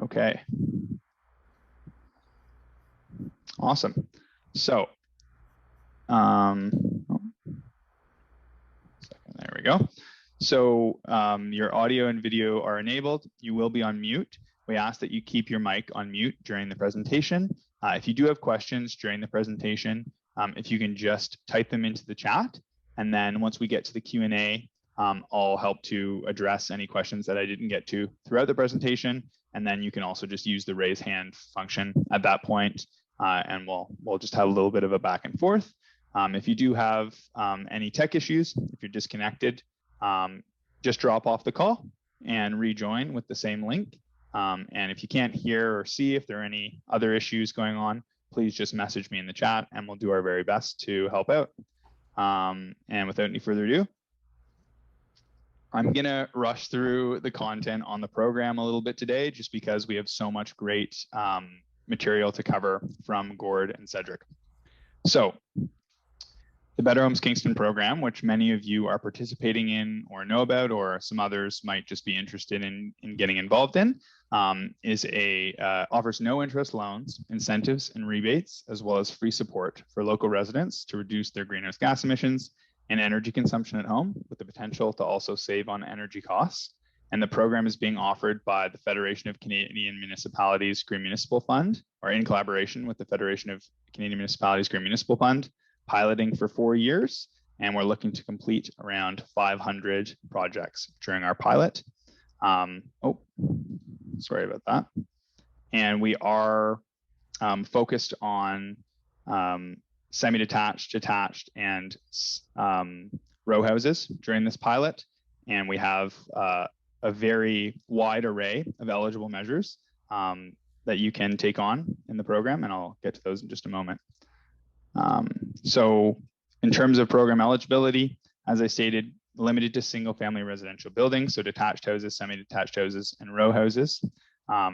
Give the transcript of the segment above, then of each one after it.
Okay. Awesome. So, oh, there we go. So your audio and video are enabled. You will be on mute. We ask that you keep your mic on mute during the presentation. If you do have questions during the presentation, if you can just type them into the chat. And then once we get to the Q&A, I'll help to address any questions that I didn't get to throughout the presentation. And then you can also just use the raise hand function at that point, and we'll just have a little bit of a back and forth. If you do have any tech issues, if you're disconnected, just drop off the call and rejoin with the same link. And if you can't hear or see if there are any other issues going on, please just message me in the chat and we'll do our very best to help out. And without any further ado, I'm gonna rush through the content on the program a little bit today, just because we have so much great material to cover from Gord and Cedric. So the Better Homes Kingston program, which many of you are participating in or know about, or some others might just be interested in getting involved in, offers no interest loans, incentives, and rebates, as well as free support for local residents to reduce their greenhouse gas emissions and energy consumption at home, with the potential to also save on energy costs. And the program is being offered by the Federation of Canadian Municipalities Green Municipal Fund, or in collaboration with the Federation of Canadian Municipalities Green Municipal Fund, piloting for 4 years. And we're looking to complete around 500 projects during our pilot. Sorry about that. And we are focused on semi-detached, detached, and row houses during this pilot. And we have a very wide array of eligible measures that you can take on in the program, and I'll get to those in just a moment. So in terms of program eligibility, as I stated, limited to single family residential buildings, so detached houses, semi-detached houses, and row houses.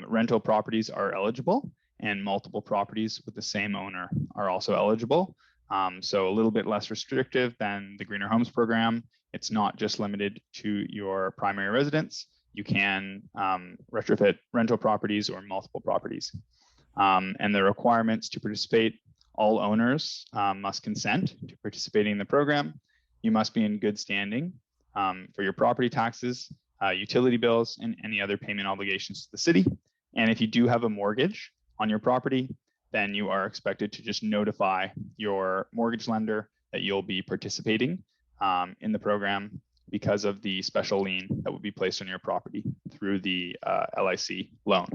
Rental properties are eligible, and multiple properties with the same owner are also eligible. So a little bit less restrictive than the Greener Homes program. It's not just limited to your primary residence. You can retrofit rental properties or multiple properties. And the requirements to participate: all owners must consent to participating in the program. You must be in good standing for your property taxes, utility bills, and any other payment obligations to the city. And if you do have a mortgage on your property, then you are expected to just notify your mortgage lender that you'll be participating in the program because of the special lien that would be placed on your property through the LIC loan.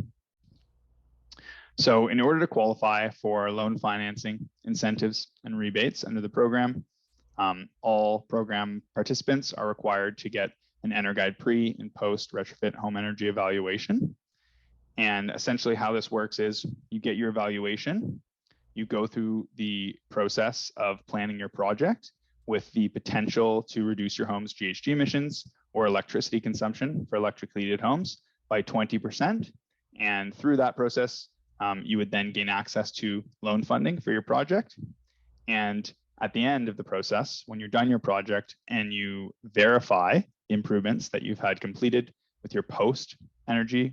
So in order to qualify for loan financing, incentives, and rebates under the program, all program participants are required to get an EnerGuide pre and post retrofit home energy evaluation. And essentially how this works is you get your evaluation, you go through the process of planning your project with the potential to reduce your home's GHG emissions or electricity consumption for electrically heated homes by 20%. And through that process, you would then gain access to loan funding for your project. And at the end of the process, when you're done your project and you verify improvements that you've had completed with your post retrofit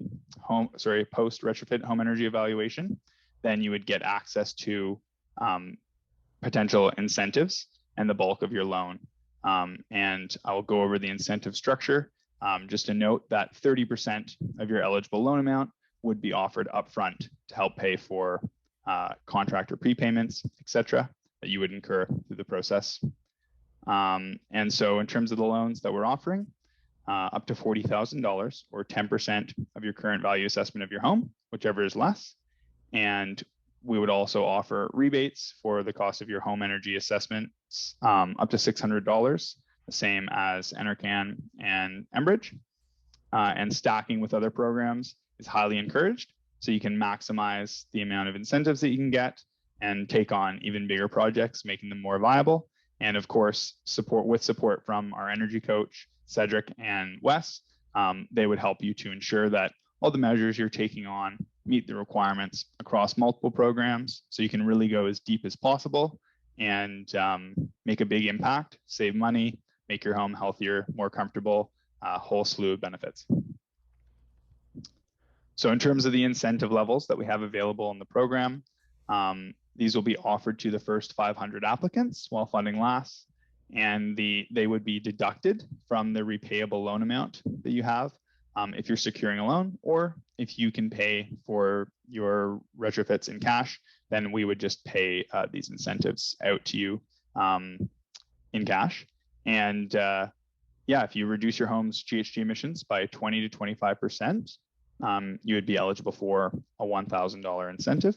home energy evaluation, then you would get access to potential incentives and the bulk of your loan. And I'll go over the incentive structure. Just a note that 30% of your eligible loan amount would be offered upfront to help pay for contractor prepayments, etc., that you would incur through the process. And so in terms of the loans that we're offering, up to $40,000 or 10% of your current value assessment of your home, whichever is less. And we would also offer rebates for the cost of your home energy assessments, up to $600, the same as Enercan and Enbridge. And stacking with other programs is highly encouraged, so you can maximize the amount of incentives that you can get and take on even bigger projects, making them more viable. And of course, support from our energy coach, Cedric and Wes, they would help you to ensure that all the measures you're taking on meet the requirements across multiple programs, so you can really go as deep as possible and make a big impact, save money, make your home healthier, more comfortable, a whole slew of benefits. So in terms of the incentive levels that we have available in the program, these will be offered to the first 500 applicants while funding lasts, and they would be deducted from the repayable loan amount that you have if you're securing a loan, or if you can pay for your retrofits in cash, then we would just pay these incentives out to you in cash. And yeah, if you reduce your home's GHG emissions by 20 to 25%, you would be eligible for a $1,000 incentive.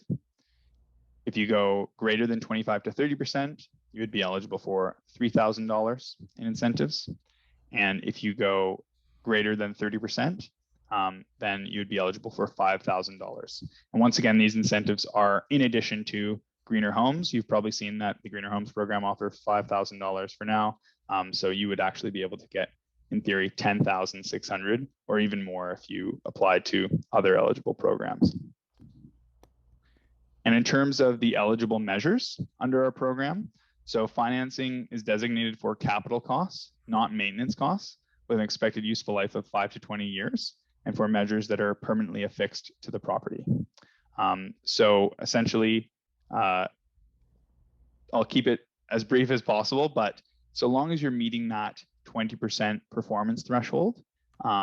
If you go greater than 25 to 30%, you would be eligible for $3,000 in incentives. And if you go greater than 30%, then you would be eligible for $5,000. And once again, these incentives are in addition to greener homes. You've probably seen that the greener homes program offers $5,000 for now. So you would actually be able to get, in theory, $10,600 or even more if you applied to other eligible programs. And in terms of the eligible measures under our program, so financing is designated for capital costs, not maintenance costs, with an expected useful life of 5 to 20 years, and for measures that are permanently affixed to the property. So essentially, I'll keep it as brief as possible, but so long as you're meeting that 20% performance threshold,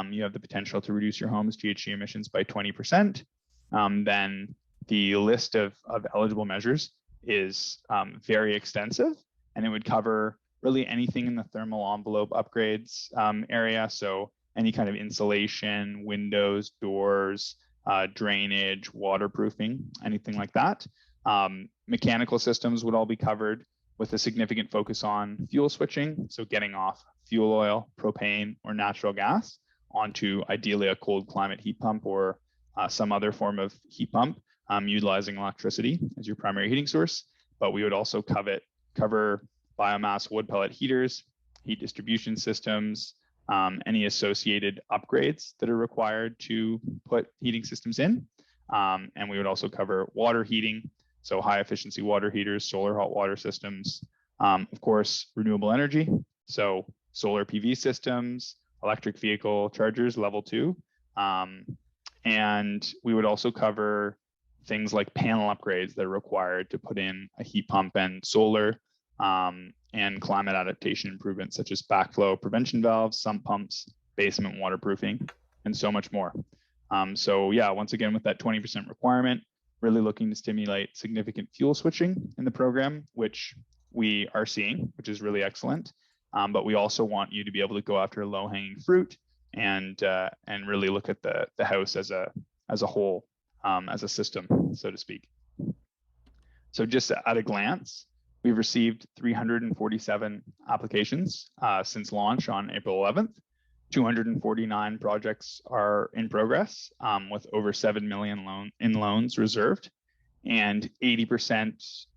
you have the potential to reduce your home's GHG emissions by 20%. Then the list of eligible measures is very extensive, and it would cover really anything in the thermal envelope upgrades area. So any kind of insulation, windows, doors, drainage, waterproofing, anything like that. Mechanical systems would all be covered, with a significant focus on fuel switching. So getting off fuel oil, propane, or natural gas onto ideally a cold climate heat pump or some other form of heat pump, utilizing electricity as your primary heating source. But we would also cover biomass wood pellet heaters, heat distribution systems, any associated upgrades that are required to put heating systems in. And we would also cover water heating, so high efficiency water heaters, solar hot water systems, of course, renewable energy, so solar PV systems, electric vehicle chargers, level 2. And we would also cover things like panel upgrades that are required to put in a heat pump and solar, and climate adaptation improvements such as backflow prevention valves, sump pumps, basement waterproofing, and so much more. So yeah, once again, with that 20% requirement, really looking to stimulate significant fuel switching in the program, which we are seeing, which is really excellent. But we also want you to be able to go after low-hanging fruit and really look at the house as a whole, as a system, so to speak. So just at a glance, we've received 347 applications since launch on April 11th. 249 projects are in progress, with over 7 million in loans reserved, and 80%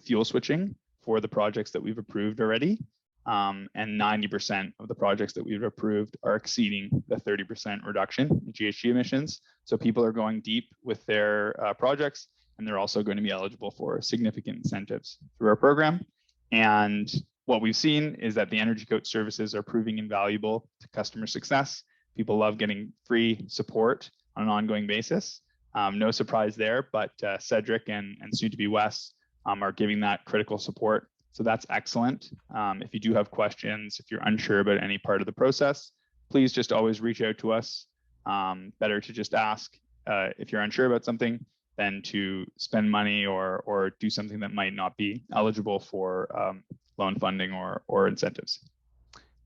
fuel switching for the projects that we've approved already. And 90% of the projects that we've approved are exceeding the 30% reduction in GHG emissions. So people are going deep with their projects, and they're also going to be eligible for significant incentives through our program. And what we've seen is that the Energy Coach services are proving invaluable to customer success. People love getting free support on an ongoing basis. No surprise there, but Cedric and soon to be Wes are giving that critical support. So that's excellent. If you do have questions, if you're unsure about any part of the process, please just always reach out to us. Better to just ask if you're unsure about something than to spend money or do something that might not be eligible for loan funding or incentives.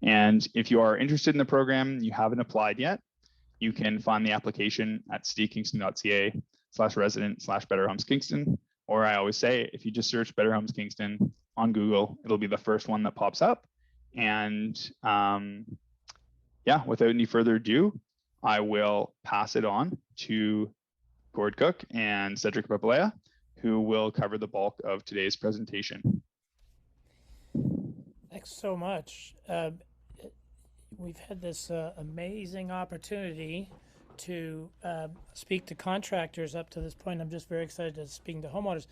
And if you are interested in the program, you haven't applied yet, you can find the application at citykingston.ca/resident/Better Homes Kingston. Or I always say, if you just search Better Homes Kingston on Google, it'll be the first one that pops up. And yeah, without any further ado, I will pass it on to Gord Cook and Cedric Papalea, who will cover the bulk of today's presentation. Thanks so much. We've had this amazing opportunity to speak to contractors up to this point. I'm just very excited to speak to homeowners.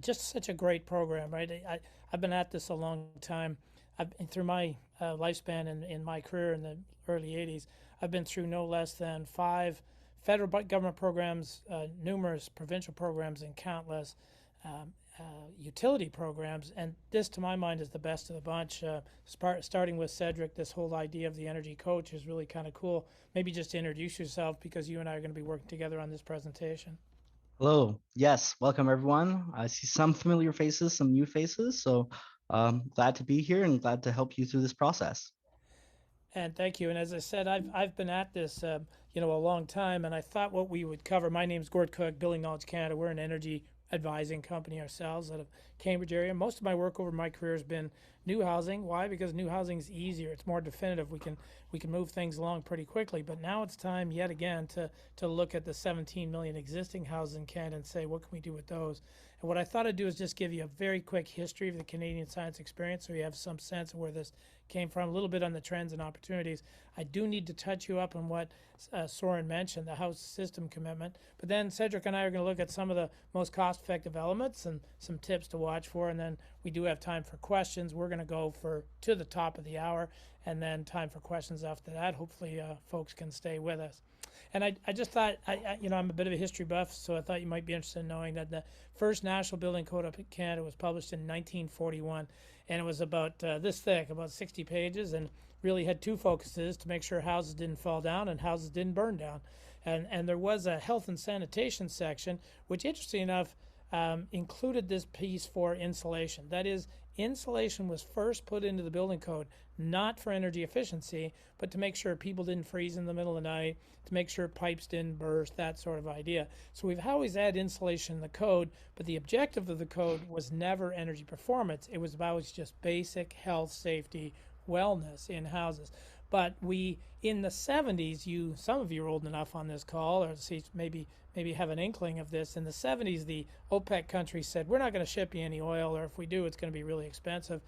Just such a great program, right? I've been at this a long time. Through my lifespan in my career in the early 80s, I've been through no less than 5 federal government programs, numerous provincial programs, and countless um, utility programs. And this, to my mind, is the best of the bunch. Starting with Cedric, this whole idea of the energy coach is really kind of cool. Maybe just introduce yourself, because you and I are going to be working together on this presentation. Hello. Yes, welcome everyone. I see some familiar faces, some new faces. So glad to be here and glad to help you through this process. And thank you. And as I said, I've been at this, a long time, and I thought what we would cover. My name's Gord Cook, Building Knowledge Canada. We're an energy advising company ourselves out of Cambridge area. Most of my work over my career has been new housing. Why? Because new housing is easier. It's more definitive. We can move things along pretty quickly. But now it's time yet again to look at the 17 million existing houses in Canada and say, what can we do with those? And what I thought I'd do is just give you a very quick history of the Canadian science experience, so you have some sense of where this came from, a little bit on the trends and opportunities. I do need to touch you up on what Soren mentioned, the house system commitment. But then Cedric and I are going to look at some of the most cost-effective elements and some tips to watch for. And then we do have time for questions. We're going to go to the top of the hour, and then time for questions after that. Hopefully, folks can stay with us. And I just thought, I'm a bit of a history buff, so I thought you might be interested in knowing that the first National Building Code up in Canada was published in 1941, and it was about this thick, about 60 pages, and really had two focuses: to make sure houses didn't fall down and houses didn't burn down. And there was a health and sanitation section, which, interesting enough, included this piece for insulation. That is, insulation was first put into the building code, not for energy efficiency, but to make sure people didn't freeze in the middle of the night, to make sure pipes didn't burst, that sort of idea. So we've always had insulation in the code, but the objective of the code was never energy performance. It was always just basic health, safety, wellness in houses. But in the 70s, some of you are old enough on this call, or maybe have an inkling of this. In the 70s, the OPEC countries said, we're not going to ship you any oil, or if we do, it's going to be really expensive.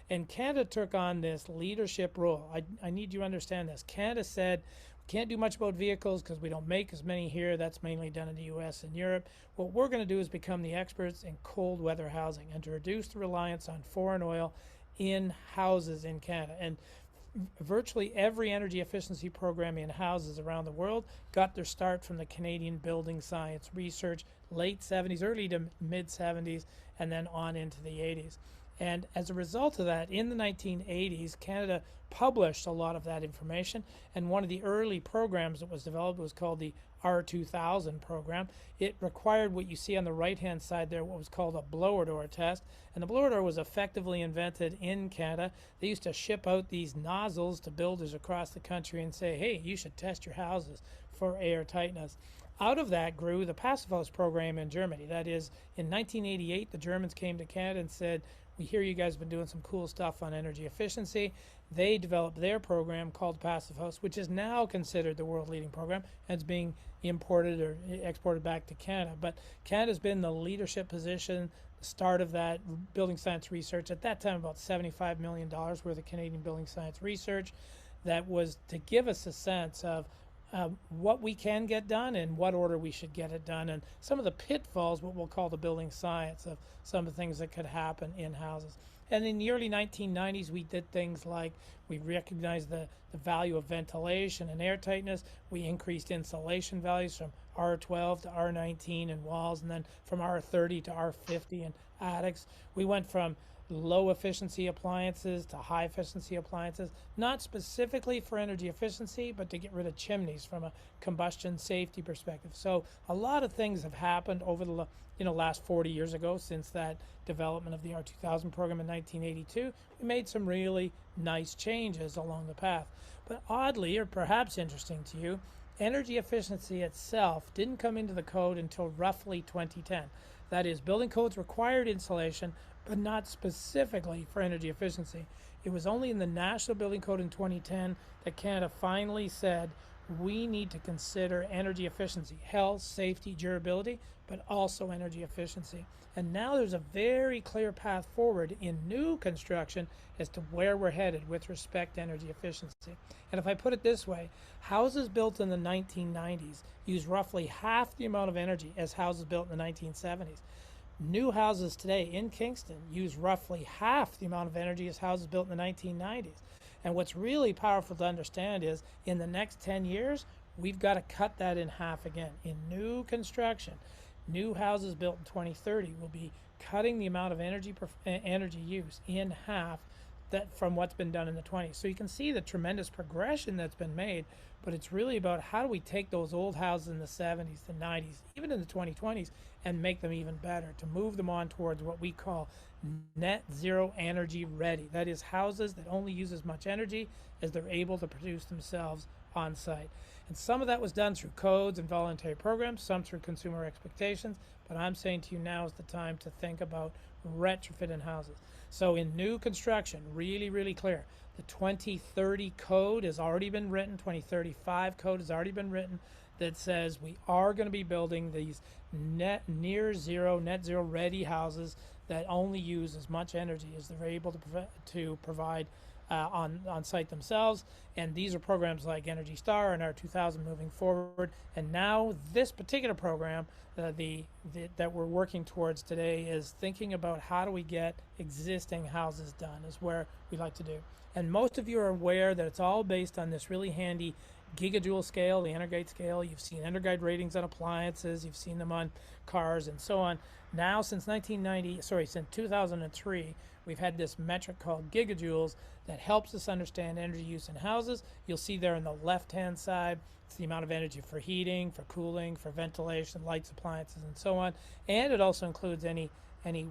And Canada took on this leadership role. I need you to understand this. Canada said, we can't do much about vehicles because we don't make as many here. That's mainly done in the US and Europe. What we're going to do is become the experts in cold weather housing and to reduce the reliance on foreign oil in houses in Canada. And virtually every energy efficiency program in houses around the world got their start from the Canadian Building Science Research, late 70s, early to mid 70s, and then on into the 80s. And as a result of that, in the 1980s, Canada published a lot of that information. And one of the early programs that was developed was called the R2000 program. It required what you see on the right-hand side there, what was called a blower door test. And the blower door was effectively invented in Canada. They used to ship out these nozzles to builders across the country and say, hey, you should test your houses for air tightness. Out of that grew the Passive House program in Germany. That is, in 1988, the Germans came to Canada and said, we hear you guys have been doing some cool stuff on energy efficiency. They developed their program called Passive House, which is now considered the world leading program, and it's being imported or exported back to Canada. But Canada's been in the leadership position, the start of that building science research. At that time, about $75 million worth of Canadian building science research. That was to give us a sense of what we can get done and what order we should get it done, and some of the pitfalls, what we'll call the building science of some of the things that could happen in houses. And in the early 1990s, we did things like we recognized the value of ventilation and air tightness. We increased insulation values from R12 to R19 in walls, and then from R30 to R50 in attics. We went from low efficiency appliances to high efficiency appliances, not specifically for energy efficiency, but to get rid of chimneys from a combustion safety perspective. So a lot of things have happened over the last 40 years ago since that development of the R2000 program in 1982. We made some really nice changes along the path. But oddly, or perhaps interesting to you, energy efficiency itself didn't come into the code until roughly 2010. That is, building codes required insulation, but not specifically for energy efficiency. It was only in the National Building Code in 2010 that Canada finally said we need to consider energy efficiency, health, safety, durability, but also energy efficiency. And now there's a very clear path forward in new construction as to where we're headed with respect to energy efficiency. And if I put it this way, houses built in the 1990s use roughly half the amount of energy as houses built in the 1970s. New houses today in Kingston use roughly half the amount of energy as houses built in the 1990s. And what's really powerful to understand is in the next 10 years, We've got to cut that in half again. In new construction, new houses built in 2030 will be cutting the amount of energy use in half that from what's been done in the 20s. So you can see the tremendous progression that's been made, but it's really about how do we take those old houses in the 70s, the 90s, even in the 2020s, and make them even better, to move them on towards what we call net zero energy ready. That is, houses that only use as much energy as they're able to produce themselves on site. And some of that was done through codes and voluntary programs, some through consumer expectations, but I'm saying to you, now is the time to think about retrofit in houses. So in new construction, really, really clear, the 2030 code has already been written, 2035 code has already been written, that says we are going to be building these net zero ready houses that only use as much energy as they're able to provide on site themselves. And these are programs like Energy Star and R2000 moving forward. And now this particular program that we're working towards today is thinking about how do we get existing houses done, is where we like to do. And most of you are aware that it's all based on this really handy gigajoule scale, the Energate scale. You've seen Energate ratings on appliances, you've seen them on cars and so on. Now since 2003, we've had this metric called gigajoules that helps us understand energy use in houses. You'll see there on the left-hand side, it's the amount of energy for heating, for cooling, for ventilation, lights, appliances, and so on. And it also includes any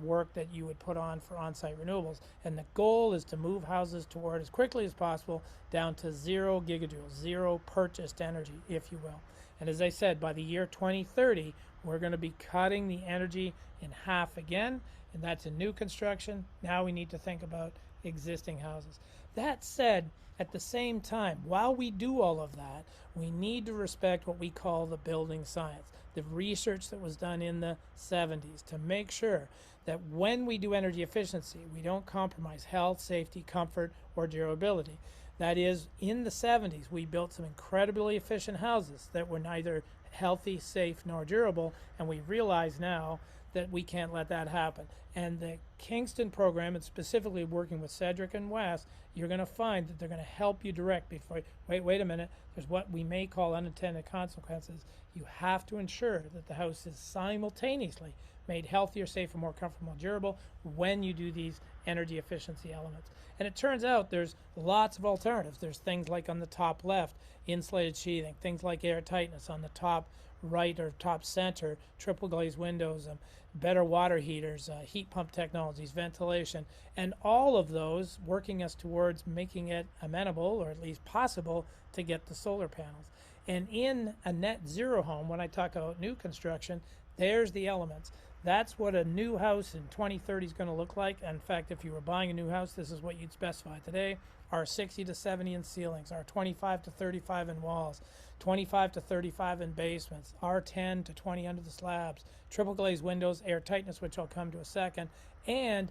work that you would put on for on-site renewables. And the goal is to move houses toward, as quickly as possible, down to 0 gigajoules, zero purchased energy, if you will. And as I said, by the year 2030, we're going to be cutting the energy in half again, and that's in new construction. Now we need to think about existing houses. That said, at the same time, while we do all of that, we need to respect what we call the building science, the research that was done in the 70s, to make sure that when we do energy efficiency, we don't compromise health, safety, comfort, or durability. That is, in the 70s, we built some incredibly efficient houses that were neither healthy, safe, nor durable, and we realize now that we can't let that happen. And the Kingston program, and specifically working with Cedric and Wes, you're going to find that they're going to help you direct before, wait a minute, there's what we may call unintended consequences. You have to ensure that the house is simultaneously made healthier, safer, more comfortable, and durable when you do these energy efficiency elements. And it turns out there's lots of alternatives. There's things like on the top left, insulated sheathing, things like air tightness on the top right or top center, triple glazed windows, better water heaters, heat pump technologies, ventilation, and all of those working us towards making it amenable, or at least possible, to get the solar panels. And in a net zero home, when I talk about new construction, there's the elements. That's what a new house in 2030 is going to look like. In fact, if you were buying a new house, this is what you'd specify today. Our 60 to 70 in ceilings, our 25 to 35 in walls, 25 to 35 in basements, our 10 to 20 under the slabs, triple glazed windows, air tightness, which I'll come to a second, and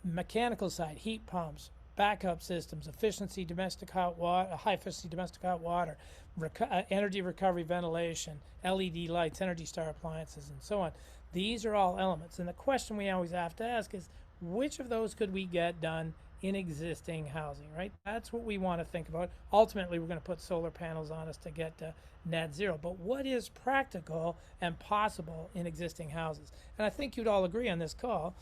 mechanical side, heat pumps, backup systems, efficiency domestic hot water, high efficiency domestic hot water, energy recovery ventilation, LED lights, Energy Star appliances, and so on. These are all elements. And the question we always have to ask is, which of those could we get done in existing housing, right? That's what we want to think about. Ultimately, we're going to put solar panels on us to get to net zero. But what is practical and possible in existing houses? And I think you'd all agree on this call,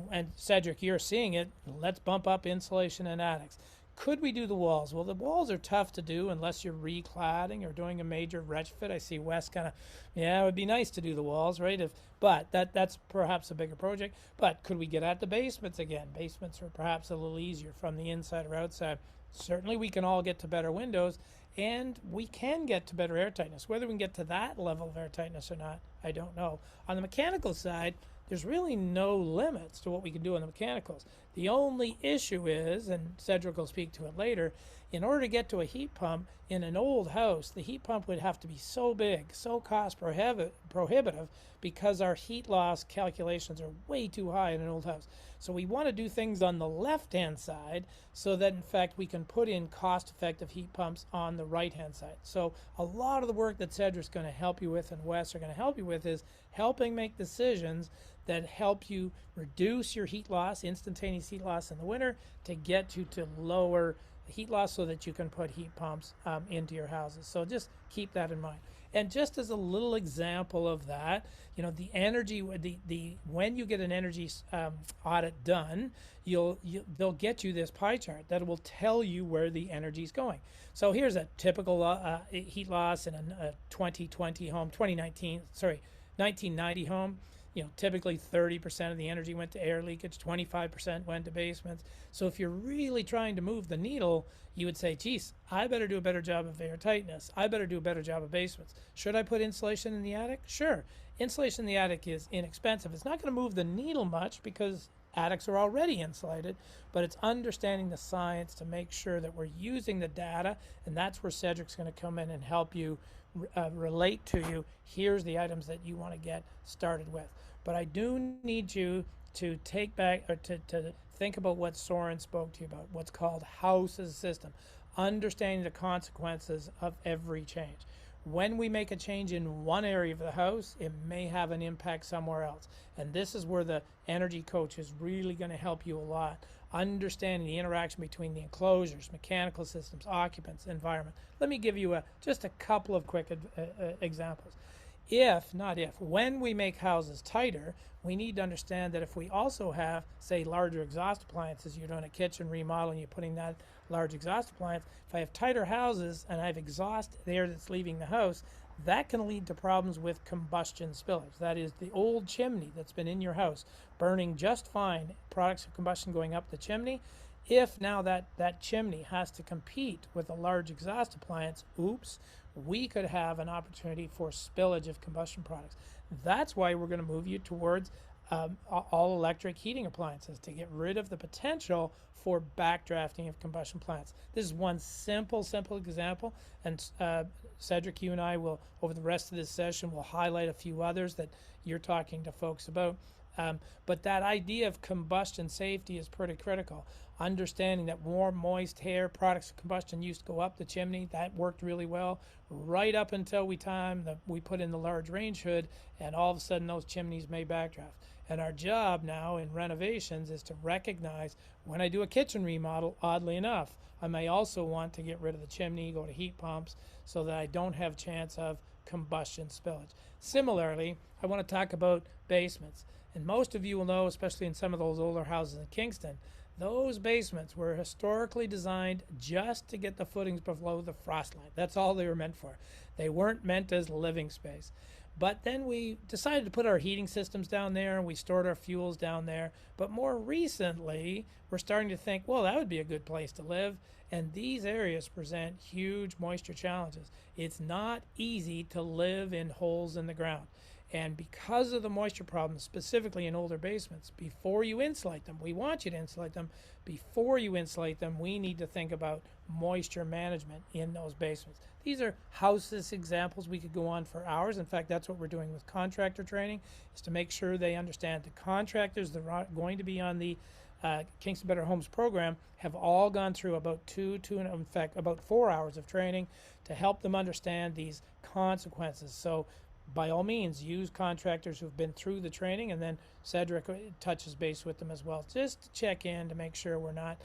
and Cedric, you're seeing it, let's bump up insulation in attics. Could we do the walls? Well, the walls are tough to do unless you're recladding or doing a major retrofit. I see Wes kind of, yeah, it would be nice to do the walls, right? But that's perhaps a bigger project. But could we get at the basements again? Basements are perhaps a little easier from the inside or outside. Certainly we can all get to better windows, and we can get to better air tightness. Whether we can get to that level of air tightness or not, I don't know. On the mechanical side, there's really no limits to what we can do on the mechanicals. The only issue is, and Cedric will speak to it later, in order to get to a heat pump in an old house, the heat pump would have to be so big, so cost prohibitive, because our heat loss calculations are way too high in an old house. So we want to do things on the left-hand side so that, in fact, we can put in cost-effective heat pumps on the right-hand side. So a lot of the work that Cedric's going to help you with and Wes are going to help you with is helping make decisions that help you reduce your heat loss, instantaneous heat loss in the winter, to get you to lower heat loss so that you can put heat pumps into your houses. So just keep that in mind. And just as a little example of that, you know, the energy, the when you get an energy audit done, they'll get you this pie chart that will tell you where the energy is going. So here's a typical heat loss in a 2020 home, 1990 home. You know, typically 30% of the energy went to air leakage, 25% went to basements. So if you're really trying to move the needle, you would say, geez, I better do a better job of air tightness. I better do a better job of basements. Should I put insulation in the attic? Sure. Insulation in the attic is inexpensive. It's not going to move the needle much because attics are already insulated, but it's understanding the science to make sure that we're using the data, and that's where Cedric's going to come in and help you relate to you. Here's the items that you want to get started with. But I do need you to take back or to think about what Soren spoke to you about, what's called house as a system, understanding the consequences of every change. When we make a change in one area of the house, it may have an impact somewhere else. And this is where the energy coach is really going to help you a lot. Understanding the interaction between the enclosures, mechanical systems, occupants, environment. Let me give you just a couple of quick examples. When we make houses tighter, we need to understand that if we also have, say, larger exhaust appliances, you're doing a kitchen remodel and you're putting that large exhaust appliance, if I have tighter houses and I have exhaust air that's leaving the house, that can lead to problems with combustion spillage. That is the old chimney that's been in your house burning just fine, products of combustion going up the chimney. If now that chimney has to compete with a large exhaust appliance, oops, we could have an opportunity for spillage of combustion products. That's why we're going to move you towards all electric heating appliances to get rid of the potential for backdrafting of combustion plants. This is one simple example, and Cedric, you and I will, over the rest of this session, will highlight a few others that you're talking to folks about. But that idea of combustion safety is pretty critical. Understanding that warm, moist air, products of combustion used to go up the chimney, that worked really well, right up until we put in the large range hood, and all of a sudden those chimneys may backdraft. And our job now in renovations is to recognize when I do a kitchen remodel, oddly enough, I may also want to get rid of the chimney, go to heat pumps, so that I don't have chance of combustion spillage. Similarly, I want to talk about basements. And most of you will know, especially in some of those older houses in Kingston, those basements were historically designed just to get the footings below the frost line. That's all they were meant for. They weren't meant as living space. But then we decided to put our heating systems down there and we stored our fuels down there. But more recently, we're starting to think, well, that would be a good place to live. And these areas present huge moisture challenges. It's not easy to live in holes in the ground. And because of the moisture problems, specifically in older basements, before you insulate them, we want you to insulate them. Before you insulate them, we need to think about moisture management in those basements. These are houses examples. We could go on for hours. In fact, that's what we're doing with contractor training, is to make sure they understand the contractors that are going to be on the Kingston Better Homes program have all gone through about about 4 hours of training to help them understand these consequences. So by all means, use contractors who've been through the training, and then Cedric touches base with them as well, just to check in to make sure we're not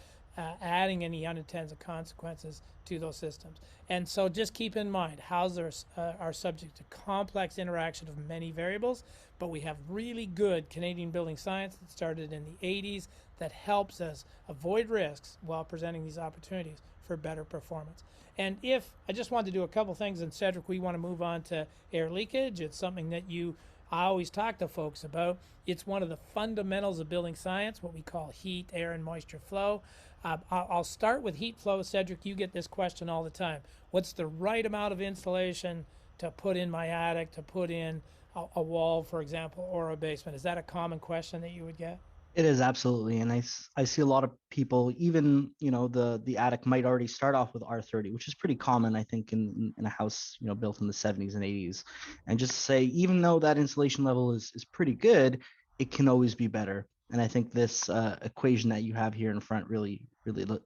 adding any unintended consequences to those systems. And so just keep in mind, houses are subject to complex interaction of many variables, but we have really good Canadian building science that started in the 80s that helps us avoid risks while presenting these opportunities for better performance. And if I just wanted to do a couple things, and Cedric, we want to move on to air leakage. It's something that I always talk to folks about. It's one of the fundamentals of building science, what we call heat, air, and moisture flow. I'll start with heat flow. Cedric, you get this question all the time. What's the right amount of insulation to put in my attic, to put in a wall, for example, or a basement? Is that a common question that you would get? It is, absolutely. And I see a lot of people, even, the attic might already start off with R30, which is pretty common, I think, in a house, built in the 70s and 80s. And just say, even though that insulation level is pretty good, it can always be better. And I think this equation that you have here in front really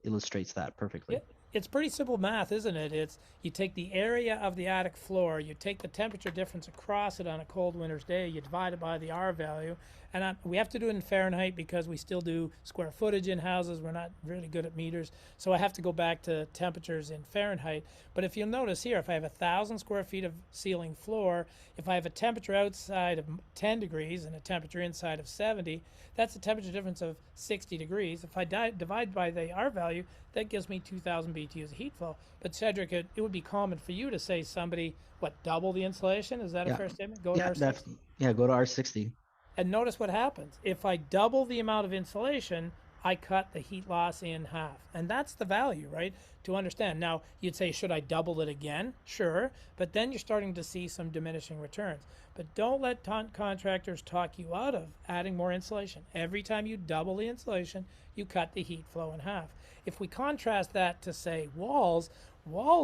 illustrates that perfectly. It's pretty simple math, isn't it? It's you take the area of the attic floor, you take the temperature difference across it on a cold winter's day, you divide it by the R value, And we have to do it in Fahrenheit because we still do square footage in houses. We're not really good at meters. So I have to go back to temperatures in Fahrenheit. But if you'll notice here, if I have 1,000 square feet of ceiling floor, if I have a temperature outside of 10 degrees and a temperature inside of 70, that's a temperature difference of 60 degrees. If I divide by the R value, that gives me 2,000 BTUs of heat flow. But Cedric, it would be common for you to say somebody, what, double the insulation? Is that a Yeah. fair statement? Go to Yeah, R60. yeah, go to R60. And notice what happens. If I double the amount of insulation, I cut the heat loss in half. And that's the value, right? To understand. Now, you'd say, should I double it again? Sure. But then you're starting to see some diminishing returns. But don't let contractors talk you out of adding more insulation. Every time you double the insulation, you cut the heat flow in half. If we contrast that to, say, walls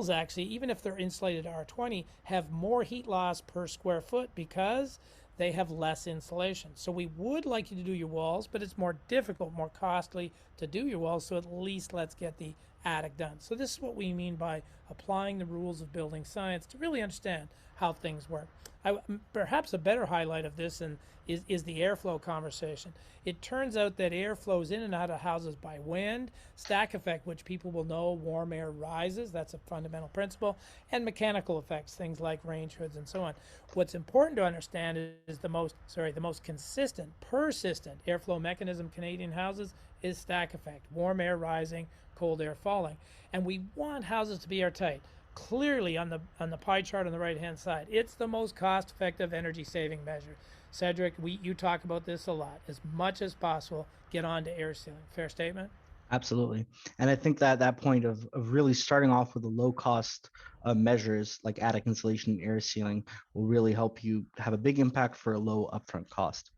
actually, even if they're insulated R20, have more heat loss per square foot because they have less insulation. So we would like you to do your walls, but it's more difficult, more costly to do your walls, so at least let's get the attic done. So this is what we mean by applying the rules of building science to really understand how things work. Perhaps a better highlight of this is the airflow conversation. It turns out that air flows in and out of houses by wind, stack effect, which people will know, warm air rises, that's a fundamental principle, and mechanical effects, things like range hoods and so on. What's important to understand is the most consistent, persistent airflow mechanism in Canadian houses is stack effect, warm air rising, cold air falling. And we want houses to be airtight. Clearly on the pie chart on the right hand side, it's the most cost effective energy saving measure. Cedric, you talk about this a lot. As much as possible, get on to air sealing. Fair statement? Absolutely. And I think that point of really starting off with the low cost measures like attic insulation and air sealing will really help you have a big impact for a low upfront cost.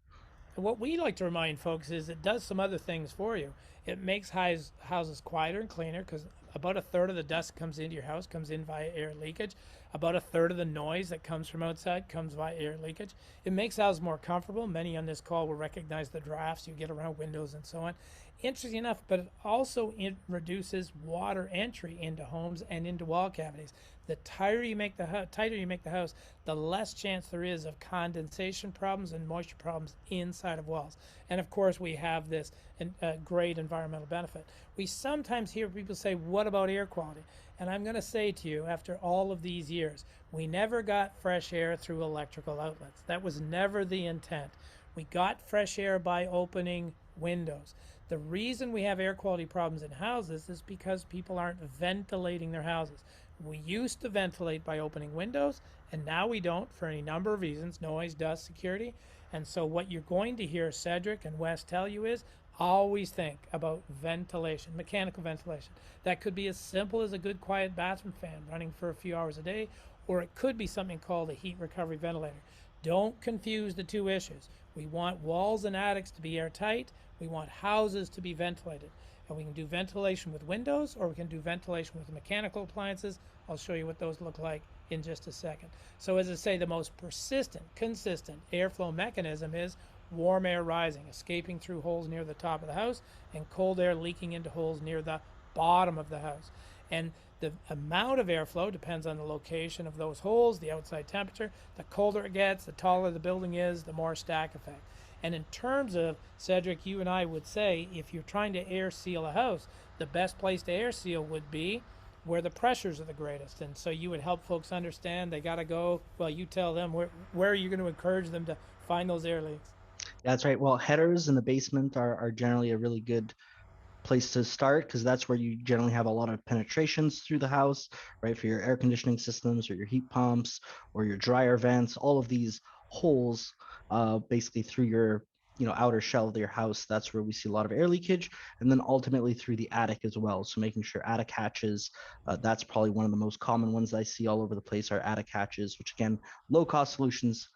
And what we like to remind folks is it does some other things for you. It makes houses quieter and cleaner because about a third of the dust comes into your house comes in via air leakage. About a third of the noise that comes from outside comes via air leakage. It makes houses more comfortable. Many on this call will recognize the drafts you get around windows and so on. Interesting enough, but it also reduces water entry into homes and into wall cavities. The tighter you make the house, the less chance there is of condensation problems and moisture problems inside of walls. And of course, we have this great environmental benefit. We sometimes hear people say, what about air quality? And I'm going to say to you, after all of these years, we never got fresh air through electrical outlets. That was never the intent. We got fresh air by opening windows. The reason we have air quality problems in houses is because people aren't ventilating their houses. We used to ventilate by opening windows, and now we don't for any number of reasons, noise, dust, security. And so what you're going to hear Cedric and Wes tell you is always think about ventilation, mechanical ventilation. That could be as simple as a good quiet bathroom fan running for a few hours a day, or it could be something called a heat recovery ventilator. Don't confuse the two issues. We want walls and attics to be airtight. We want houses to be ventilated. And we can do ventilation with windows, or we can do ventilation with mechanical appliances. I'll show you what those look like in just a second. So as I say, the most persistent, consistent airflow mechanism is warm air rising, escaping through holes near the top of the house, and cold air leaking into holes near the bottom of the house. And the amount of airflow depends on the location of those holes, the outside temperature. The colder it gets, the taller the building is, the more stack effect. And in terms of, Cedric, you and I would say, if you're trying to air seal a house, the best place to air seal would be where the pressures are the greatest. And so you would help folks understand they got to go, well, you tell them where are you going to encourage them to find those air leaks? That's right. Well, headers in the basement are generally a really good place to start because that's where you generally have a lot of penetrations through the house, right? For your air conditioning systems or your heat pumps or your dryer vents, all of these holes basically through your outer shell of your house. That's where we see a lot of air leakage, and then ultimately through the attic as well. So making sure attic hatches, that's probably one of the most common ones I see all over the place are attic hatches, which again, low cost solutions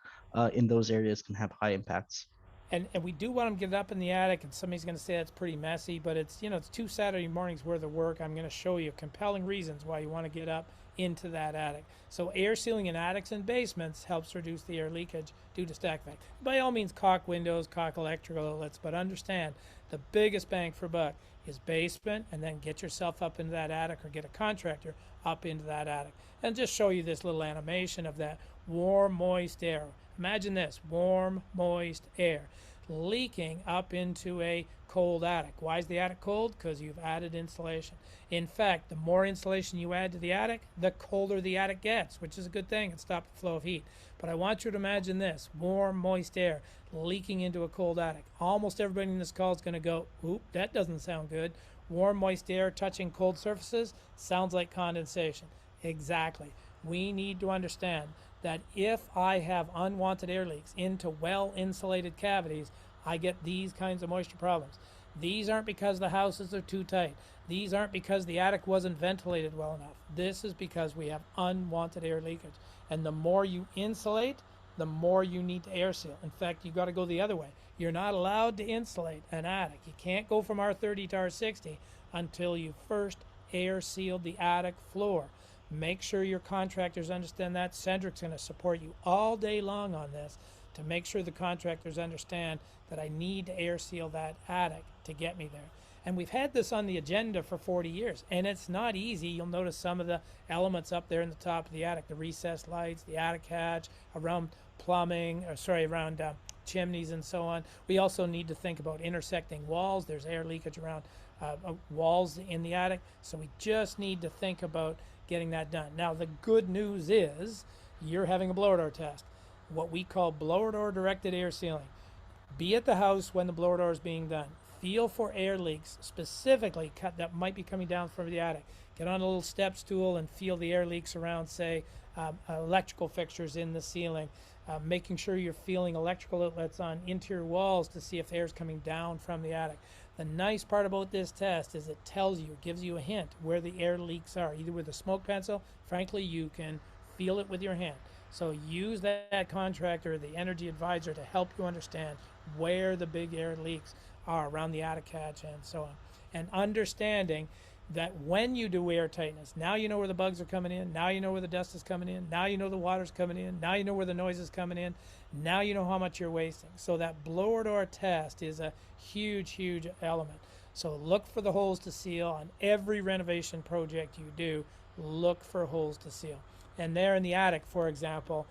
in those areas can have high impacts. And we do want them to get up in the attic, and somebody's going to say that's pretty messy, but it's it's 2 Saturday mornings worth of work. I'm going to show you compelling reasons why you want to get up into that attic. So air sealing in attics and basements helps reduce the air leakage due to stack effect. By all means, caulk windows, caulk electrical outlets, but understand the biggest bang for buck is basement, and then get yourself up into that attic or get a contractor up into that attic. And just show you this little animation of that warm, moist air. Imagine this, warm, moist air. leaking up into a cold attic. Why is the attic cold? Because you've added insulation. In fact, the more insulation you add to the attic, the colder the attic gets, which is a good thing. It stops the flow of heat. But I want you to imagine this: warm, moist air leaking into a cold attic. Almost everybody in this call is going to go, oop, that doesn't sound good. Warm, moist air touching cold surfaces sounds like condensation. Exactly. We need to understand that if I have unwanted air leaks into well-insulated cavities, I get these kinds of moisture problems. These aren't because the houses are too tight. These aren't because the attic wasn't ventilated well enough. This is because we have unwanted air leakage. And the more you insulate, the more you need to air seal. In fact, you've got to go the other way. You're not allowed to insulate an attic. You can't go from R30 to R60 until you first air sealed the attic floor. Make sure your contractors understand that. Cendric's going to support you all day long on this to make sure the contractors understand that I need to air seal that attic to get me there. And we've had this on the agenda for 40 years, and it's not easy. You'll notice some of the elements up there in the top of the attic, the recessed lights, the attic hatch, around plumbing, around chimneys and so on. We also need to think about intersecting walls. There's air leakage around walls in the attic, so we just need to think about getting that done. Now, the good news is you're having a blower door test, what we call blower door directed air sealing. Be at the house when the blower door is being done. Feel for air leaks, specifically that might be coming down from the attic. Get on a little step stool and feel the air leaks around, say, electrical fixtures in the ceiling. Making sure you're feeling electrical outlets on interior walls to see if air is coming down from the attic. The nice part about this test is it tells you, gives you a hint where the air leaks are, either with a smoke pencil. Frankly, you can feel it with your hand. So use that contractor, the energy advisor, to help you understand where the big air leaks are around the attic hatch and so on. And understanding that when you do air tightness, now you know where the bugs are coming in, now you know where the dust is coming in, now you know the water's coming in, now you know where the noise is coming in, now you know how much you're wasting. So that blower door test is a huge, huge element. So look for the holes to seal on every renovation project you do. Look for holes to seal. And there in the attic, for example,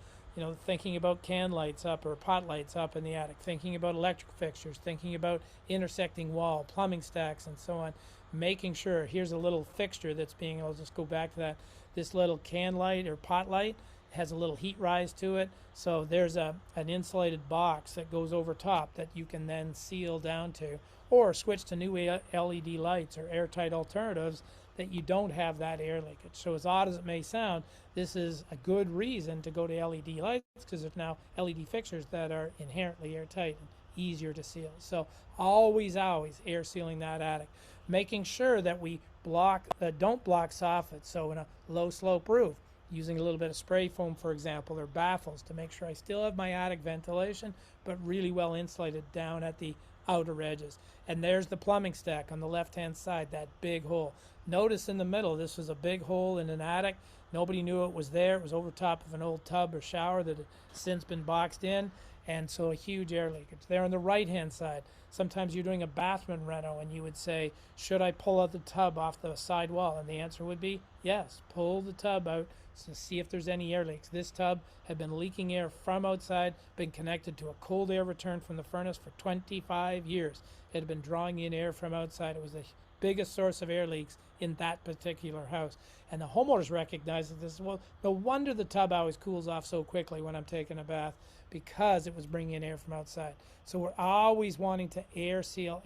thinking about can lights up or pot lights up in the attic, thinking about electric fixtures, thinking about intersecting wall, plumbing stacks, and so on, making sure, here's a little fixture that's I'll just go back to that, this little can light or pot light has a little heat rise to it, so there's an insulated box that goes over top that you can then seal down to, or switch to new LED lights or airtight alternatives that you don't have that air leakage. So as odd as it may sound, this is a good reason to go to LED lights, because there's now LED fixtures that are inherently airtight and easier to seal. So always air sealing that attic, making sure that we don't block soffits. So in a low slope roof, using a little bit of spray foam, for example, or baffles to make sure I still have my attic ventilation, but really well insulated down at the outer edges. And there's the plumbing stack on the left-hand side, that big hole. Notice in the middle, this was a big hole in an attic. Nobody knew it was there. It was over top of an old tub or shower that had since been boxed in, and so a huge air leakage. There on the right-hand side, sometimes you're doing a bathroom reno and you would say, should I pull out the tub off the side wall? And the answer would be yes, pull the tub out to see if there's any air leaks. This tub had been leaking air from outside, been connected to a cold air return from the furnace for 25 years. It had been drawing in air from outside. It was the biggest source of air leaks in that particular house. And the homeowners recognized this. Well, no wonder the tub always cools off so quickly when I'm taking a bath, because it was bringing in air from outside. So we're always wanting to air seal,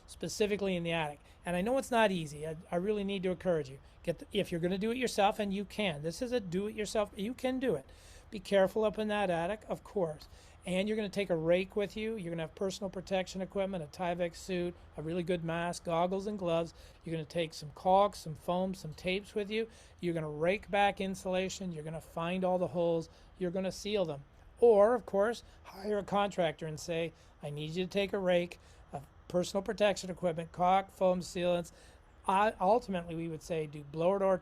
specifically in the attic. And I know it's not easy. I really need to encourage you. If you're going to do it yourself, and you can. This is a do-it-yourself. You can do it. Be careful up in that attic, of course. And you're going to take a rake with you. You're going to have personal protection equipment, a Tyvek suit, a really good mask, goggles, and gloves. You're going to take some caulk, some foam, some tapes with you. You're going to rake back insulation. You're going to find all the holes. You're going to seal them. Or, of course, hire a contractor and say, I need you to take a rake, personal protection equipment, caulk, foam, sealants. Ultimately, we would say do blower door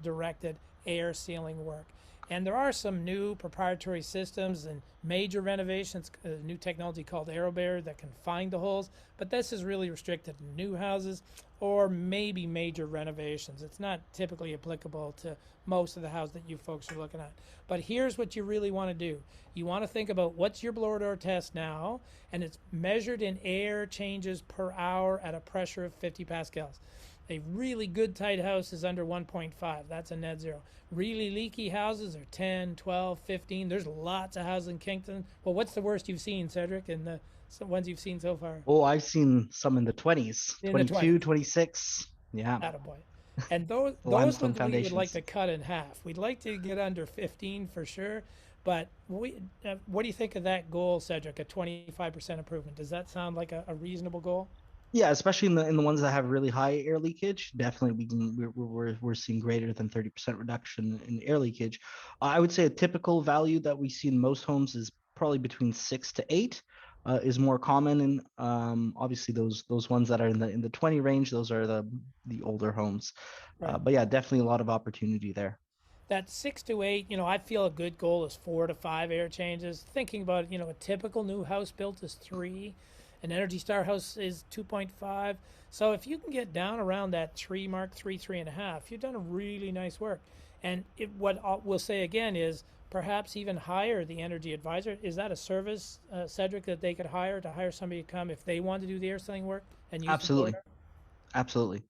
directed air sealing work. And there are some new proprietary systems and major renovations, new technology called AeroBear that can find the holes, but this is really restricted to new houses or maybe major renovations. It's not typically applicable to most of the houses that you folks are looking at. But here's what you really want to do. You want to think about what's your blower door test now, and it's measured in air changes per hour at a pressure of 50 pascals. A really good tight house is under 1.5. That's a net zero. Really leaky houses are 10, 12, 15. There's lots of houses in Kingston. Well, what's the worst you've seen, Cedric, in the ones you've seen so far? Oh, I've seen some in the 20s, In the 22, 20s. 26. Yeah. Attaboy. And those Limestone ones we would like foundations. to cut in half. We'd like to get under 15 for sure. But what do you think of that goal, Cedric? A 25% improvement. Does that sound like a reasonable goal? Yeah, especially in the ones that have really high air leakage. Definitely, we're seeing greater than 30% reduction in air leakage. I would say a typical value that we see in most homes is probably between 6 to 8. Is more common, and obviously those ones that are in the 20 range, those are the older homes. Right. But yeah, definitely a lot of opportunity there. That 6 to 8, I feel a good goal is 4 to 5 air changes. Thinking about, a typical new house built is 3. An Energy Star house is 2.5. So if you can get down around that 3 mark, 3.5, you've done a really nice work. And we'll say again is perhaps even hire the energy advisor. Is that a service, Cedric, that they could hire somebody to come if they want to do the air sealing work and use the Absolutely, blower? absolutely.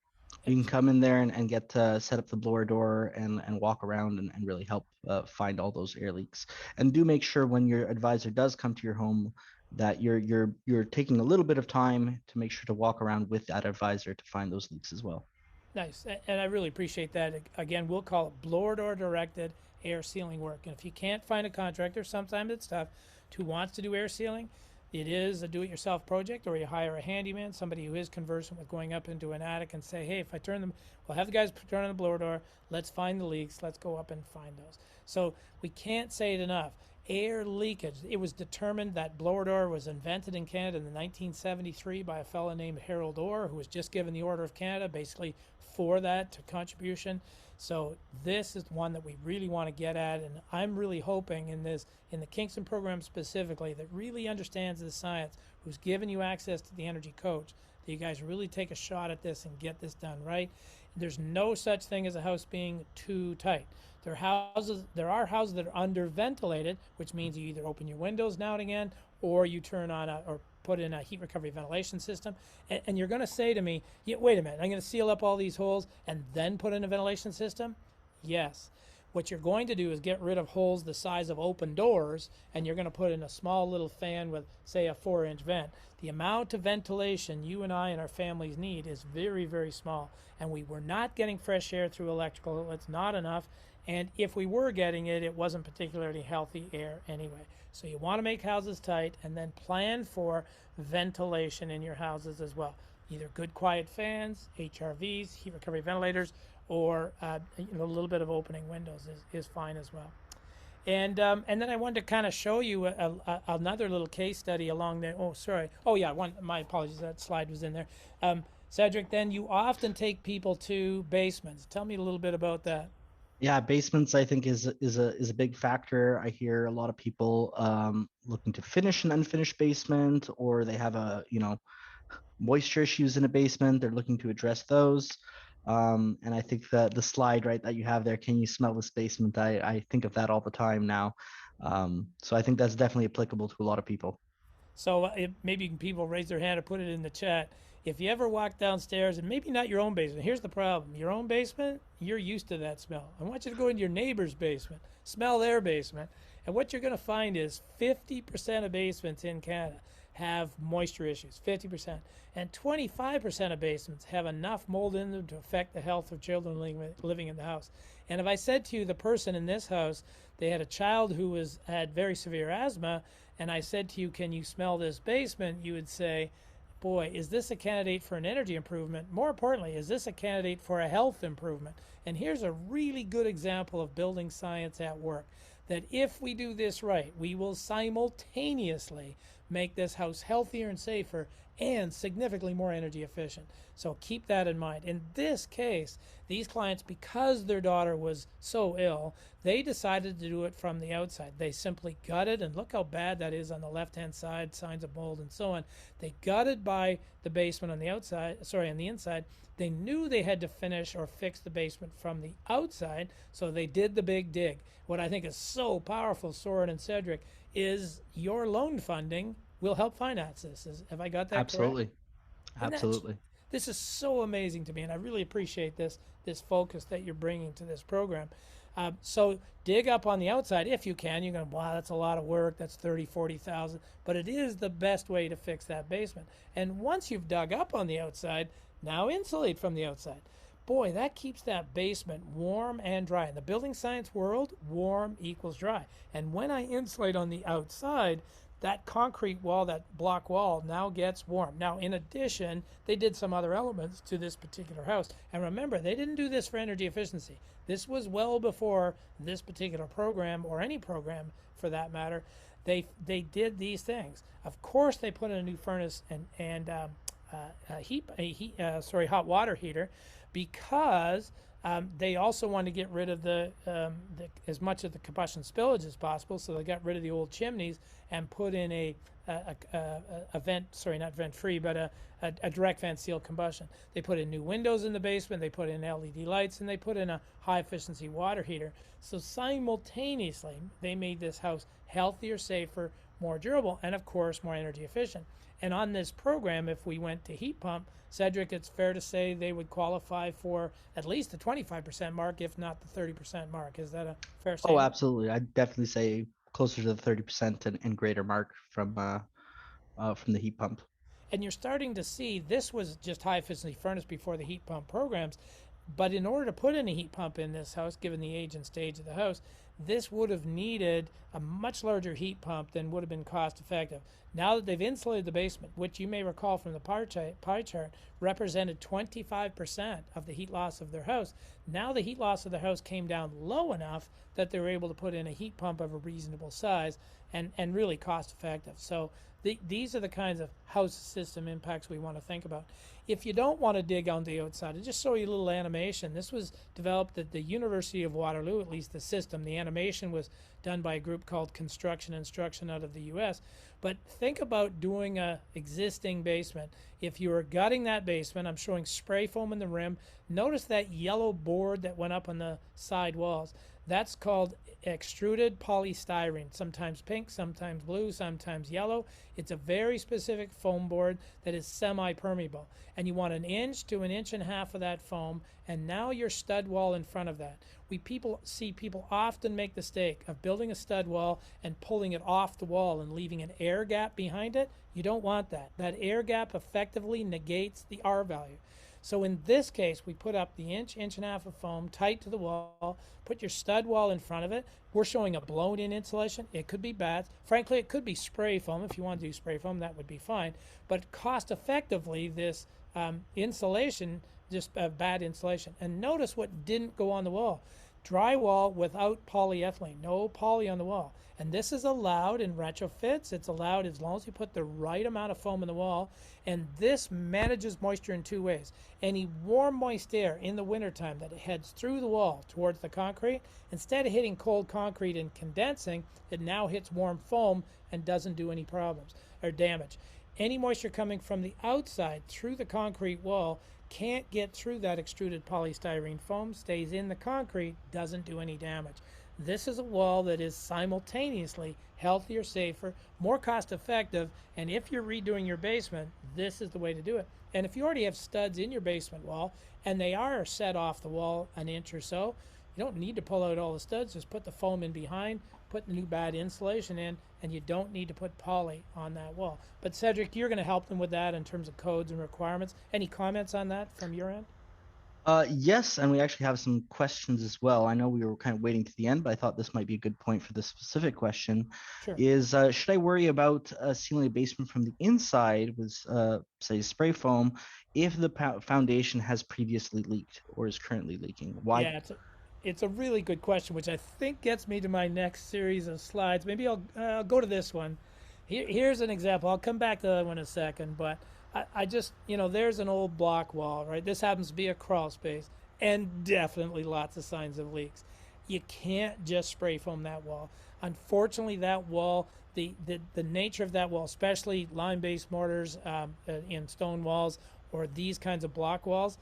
You can come in there and get to set up the blower door and walk around and really help find all those air leaks. And do make sure when your advisor does come to your home that you're taking a little bit of time to make sure to walk around with that advisor to find those leaks as well. Nice, and I really appreciate that. Again, we'll call it blower door directed air sealing work. And if you can't find a contractor, sometimes it's tough, who wants to do air sealing, it is a do-it-yourself project, or you hire a handyman, somebody who is conversant with going up into an attic and say, hey, if I turn them, we'll have the guys turn on the blower door, let's find the leaks, let's go up and find those. So we can't say it enough. Air leakage. It was determined that blower door was invented in Canada in 1973 by a fellow named Harold Orr, who was just given the Order of Canada, basically for that contribution. So this is one that we really want to get at, and I'm really hoping in the Kingston program specifically, that really understands the science, who's given you access to the energy coach, that you guys really take a shot at this and get this done right. There's no such thing as a house being too tight. There are houses that are underventilated, which means you either open your windows now and again, or you turn on or put in a heat recovery ventilation system. And you're going to say to me, yeah, wait a minute, I'm going to seal up all these holes and then put in a ventilation system? Yes. What you're going to do is get rid of holes the size of open doors, and you're going to put in a small little fan with, say, a 4-inch vent. The amount of ventilation you and I and our families need is very, very small. And we were not getting fresh air through electrical. It's not enough. And if we were getting it, it wasn't particularly healthy air anyway. So you want to make houses tight and then plan for ventilation in your houses as well. Either good quiet fans, HRVs, heat recovery ventilators, or a little bit of opening windows is fine as well. And then I wanted to kind of show you another little case study along there. Oh, sorry. Oh, yeah. My apologies. That slide was in there. Cedric, then you often take people to basements. Tell me a little bit about that. Yeah, basements I think is a big factor. I hear a lot of people looking to finish an unfinished basement, or they have moisture issues in a basement. They're looking to address those. And I think that the slide right that you have there, can you smell this basement? I think of that all the time now. So I think that's definitely applicable to a lot of people. So maybe people raise their hand or put it in the chat. If you ever walk downstairs, and maybe not your own basement, here's the problem. Your own basement, you're used to that smell. I want you to go into your neighbor's basement, smell their basement, and what you're going to find is 50% of basements in Canada have moisture issues, 50%. And 25% of basements have enough mold in them to affect the health of children living in the house. And if I said to you, the person in this house, they had a child who had very severe asthma, and I said to you, can you smell this basement? You would say, boy, is this a candidate for an energy improvement? More importantly, is this a candidate for a health improvement? And here's a really good example of building science at work, that if we do this right, we will simultaneously make this house healthier and safer and significantly more energy efficient. So keep that in mind. In this case, these clients, because their daughter was so ill, they decided to do it from the outside. They simply gutted, and look how bad that is on the left-hand side, signs of mold and so on. They gutted by the basement on the outside, sorry, on the inside. They knew they had to finish or fix the basement from the outside, so they did the big dig. What I think is so powerful, Soren and Cedric, is your loan funding will help finance this. Have I got that correct? Absolutely. And that's Absolutely. this is so amazing to me, and I really appreciate this focus that you're bringing to this program. So dig up on the outside if you can. You're going, wow, that's a lot of work. That's 30, 40,000. But it is the best way to fix that basement. And once you've dug up on the outside, now insulate from the outside. Boy, that keeps that basement warm and dry. In the building science world, warm equals dry. And when I insulate on the outside, that concrete wall, that block wall, now gets warm. Now, in addition, they did some other elements to this particular house. And remember, they didn't do this for energy efficiency. This was well before this particular program, or any program for that matter. They did these things. Of course, they put in a new furnace and hot water heater, because they also wanted to get rid of as much of the combustion spillage as possible. So they got rid of the old chimneys and put in a vent, sorry, not vent free, but a direct vent seal combustion. They put in new windows in the basement, they put in LED lights, and they put in a high efficiency water heater. So simultaneously, they made this house healthier, safer, more durable, and of course, more energy efficient. And on this program, if we went to heat pump, Cedric, it's fair to say they would qualify for at least the 25% mark, if not the 30% mark. Is that a fair statement? Oh, absolutely. I'd definitely say closer to the 30% and greater mark from the heat pump. And you're starting to see, this was just high efficiency furnace before the heat pump programs. But in order to put in a heat pump in this house, given the age and stage of the house, this would have needed a much larger heat pump than would have been cost effective. Now that they've insulated the basement, which you may recall from the pie chart represented 25% of the heat loss of their house, now the heat loss of their house came down low enough that they were able to put in a heat pump of a reasonable size and really cost effective. So these are the kinds of house system impacts we want to think about. If you don't want to dig on the outside, I'll just show you a little animation. This was developed at the University of Waterloo, at least the system. The animation was done by a group called Construction Instruction out of the US. But think about doing a existing basement. If you were gutting that basement, I'm showing spray foam in the rim. Notice that yellow board that went up on the side walls. That's called extruded polystyrene, sometimes pink, sometimes blue, sometimes yellow. It's a very specific foam board that is semi-permeable. And you want 1 inch to 1.5 inches of that foam, and now your stud wall in front of that. See people often make the mistake of building a stud wall and pulling it off the wall and leaving an air gap behind it. You don't want that. That air gap effectively negates the R value. So in this case, we put up the 1.5 inches of foam tight to the wall, put your stud wall in front of it. We're showing a blown-in insulation. It could be bad. Frankly, it could be spray foam. If you want to do spray foam, that would be fine. But cost-effectively, this insulation, just bad insulation. And notice what didn't go on the wall. Drywall without polyethylene, no poly on the wall. And this is allowed in retrofits. It's allowed as long as you put the right amount of foam in the wall. And this manages moisture in 2 ways. Any warm, moist air in the wintertime that heads through the wall towards the concrete, instead of hitting cold concrete and condensing, it now hits warm foam and doesn't do any problems or damage. Any moisture coming from the outside through the concrete wall can't get through that extruded polystyrene foam, stays in the concrete, doesn't do any damage. This is a wall that is simultaneously healthier, safer, more cost effective, and if you're redoing your basement, this is the way to do it. And if you already have studs in your basement wall and they are set off the wall 1 inch or so, you don't need to pull out all the studs, just put the foam in behind, put the new bad insulation in, and you don't need to put poly on that wall. But Cedric, you're going to help them with that in terms of codes and requirements. Any comments on that from your end? Yes, and we actually have some questions as well. I know we were kind of waiting to the end, but I thought this might be a good point for this specific question. Sure. Is should I worry about sealing a basement from the inside with, say, spray foam if the foundation has previously leaked or is currently leaking? Why? Yeah, it's a really good question, which I think gets me to my next series of slides. Maybe I'll go to this one. Here's an example. I'll come back to that one in a second, but I just, there's an old block wall, right? This happens to be a crawl space and definitely lots of signs of leaks. You can't just spray foam that wall. Unfortunately, that wall, the nature of that wall, especially lime-based mortars in stone walls or these kinds of block walls,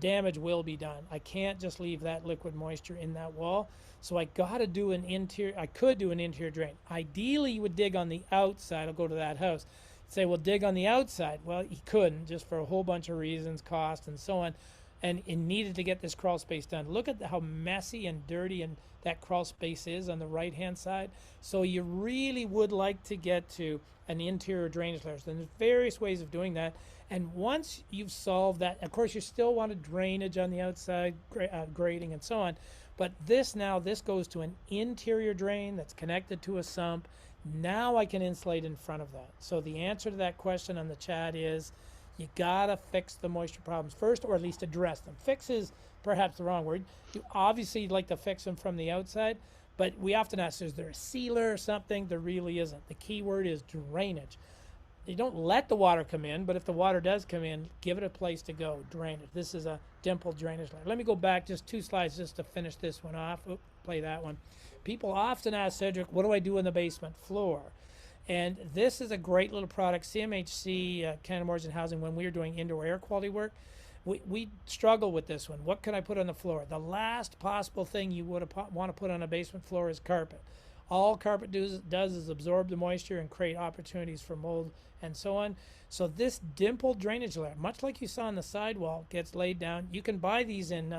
damage will be done. I can't just leave that liquid moisture in that wall. So I got to do an interior. I could do an interior drain. Ideally, you would dig on the outside. I'll go to that house. Say, well, dig on the outside. Well, he couldn't, just for a whole bunch of reasons, cost and so on. And it needed to get this crawl space done. Look at how messy and dirty and that crawl space is on the right-hand side. So you really would like to get to an interior drainage layer. So there's various ways of doing that. And once you've solved that, of course, you still want a drainage on the outside, grading and so on. But this goes to an interior drain that's connected to a sump. Now I can insulate in front of that. So the answer to that question on the chat is you gotta fix the moisture problems first, or at least address them. Fix is perhaps the wrong word. You obviously like to fix them from the outside, but we often ask, is there a sealer or something? There really isn't. The key word is drainage. You don't let the water come in, but if the water does come in, give it a place to go, drain it. This is a dimpled drainage layer. Let me go back just 2 slides just to finish this one off. Oop, play that one. People often ask Cedric, what do I do in the basement floor? And this is a great little product. CMHC, Canada Mortgage and Housing, when we were doing indoor air quality work, we struggle with this one. What can I put on the floor? The last possible thing you would want to put on a basement floor is carpet. All carpet does is absorb the moisture and create opportunities for mold and so on. So this dimpled drainage layer, much like you saw on the sidewall, gets laid down. You can buy these in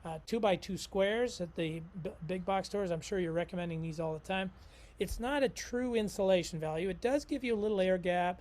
2x2 squares at the big box stores. I'm sure you're recommending these all the time. It's not a true insulation value. It does give you a little air gap.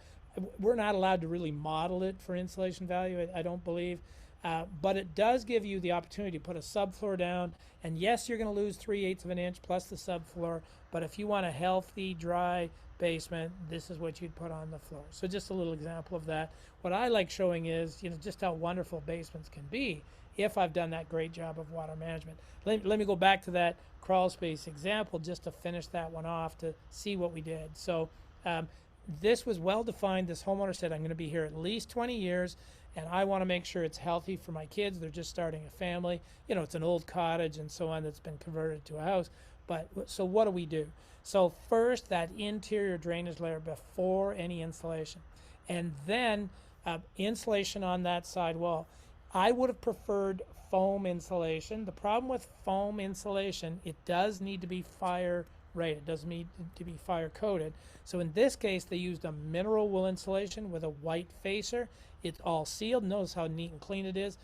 We're not allowed to really model it for insulation value, I don't believe. But it does give you the opportunity to put a subfloor down. And yes, you're going to lose 3/8 of an inch plus the subfloor. But if you want a healthy, dry basement, this is what you'd put on the floor. So just a little example of that. What I like showing is, just how wonderful basements can be if I've done that great job of water management. Let me go back to that crawl space example just to finish that one off to see what we did. So this was well defined. This homeowner said, I'm going to be here at least 20 years and I want to make sure it's healthy for my kids. They're just starting a family. It's an old cottage and so on that's been converted to a house. But so what do we do? So first, that interior drainage layer before any insulation. And then insulation on that side wall. I would have preferred foam insulation. The problem with foam insulation, it does need to be fire rated. It does need to be fire coated. So in this case, they used a mineral wool insulation with a white facer. It's all sealed. Notice how neat and clean it is.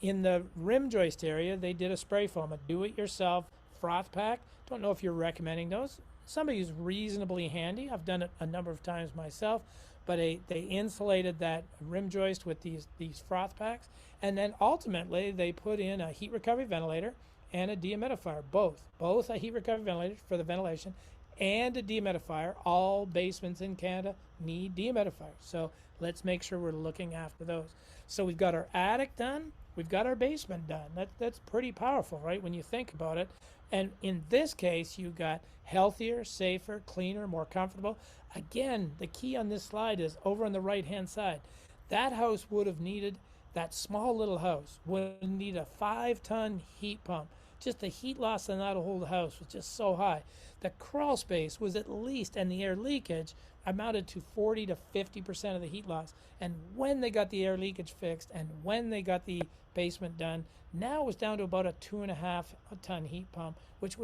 In the rim joist area, they did a spray foam, a do-it-yourself froth pack. Don't know if you're recommending those. Somebody who's reasonably handy. I've done it a number of times myself. But they insulated that rim joist with these froth packs. And then ultimately, they put in a heat recovery ventilator and a dehumidifier, both a heat recovery ventilator for the ventilation and a dehumidifier. All basements in Canada need dehumidifiers. So let's make sure we're looking after those. So we've got our attic done. We've got our basement done. That's pretty powerful, right, when you think about it. And in this case, you got healthier, safer, cleaner, more comfortable. Again, the key on this slide is over on the right-hand side. That house would have needed, that small little house would need a 5-ton heat pump. Just the heat loss on that whole house was just so high. The crawl space was at least, and the air leakage amounted to 40 to 50% of the heat loss. And when they got the air leakage fixed and when they got the basement done, now it was down to about a 2.5-ton heat pump, which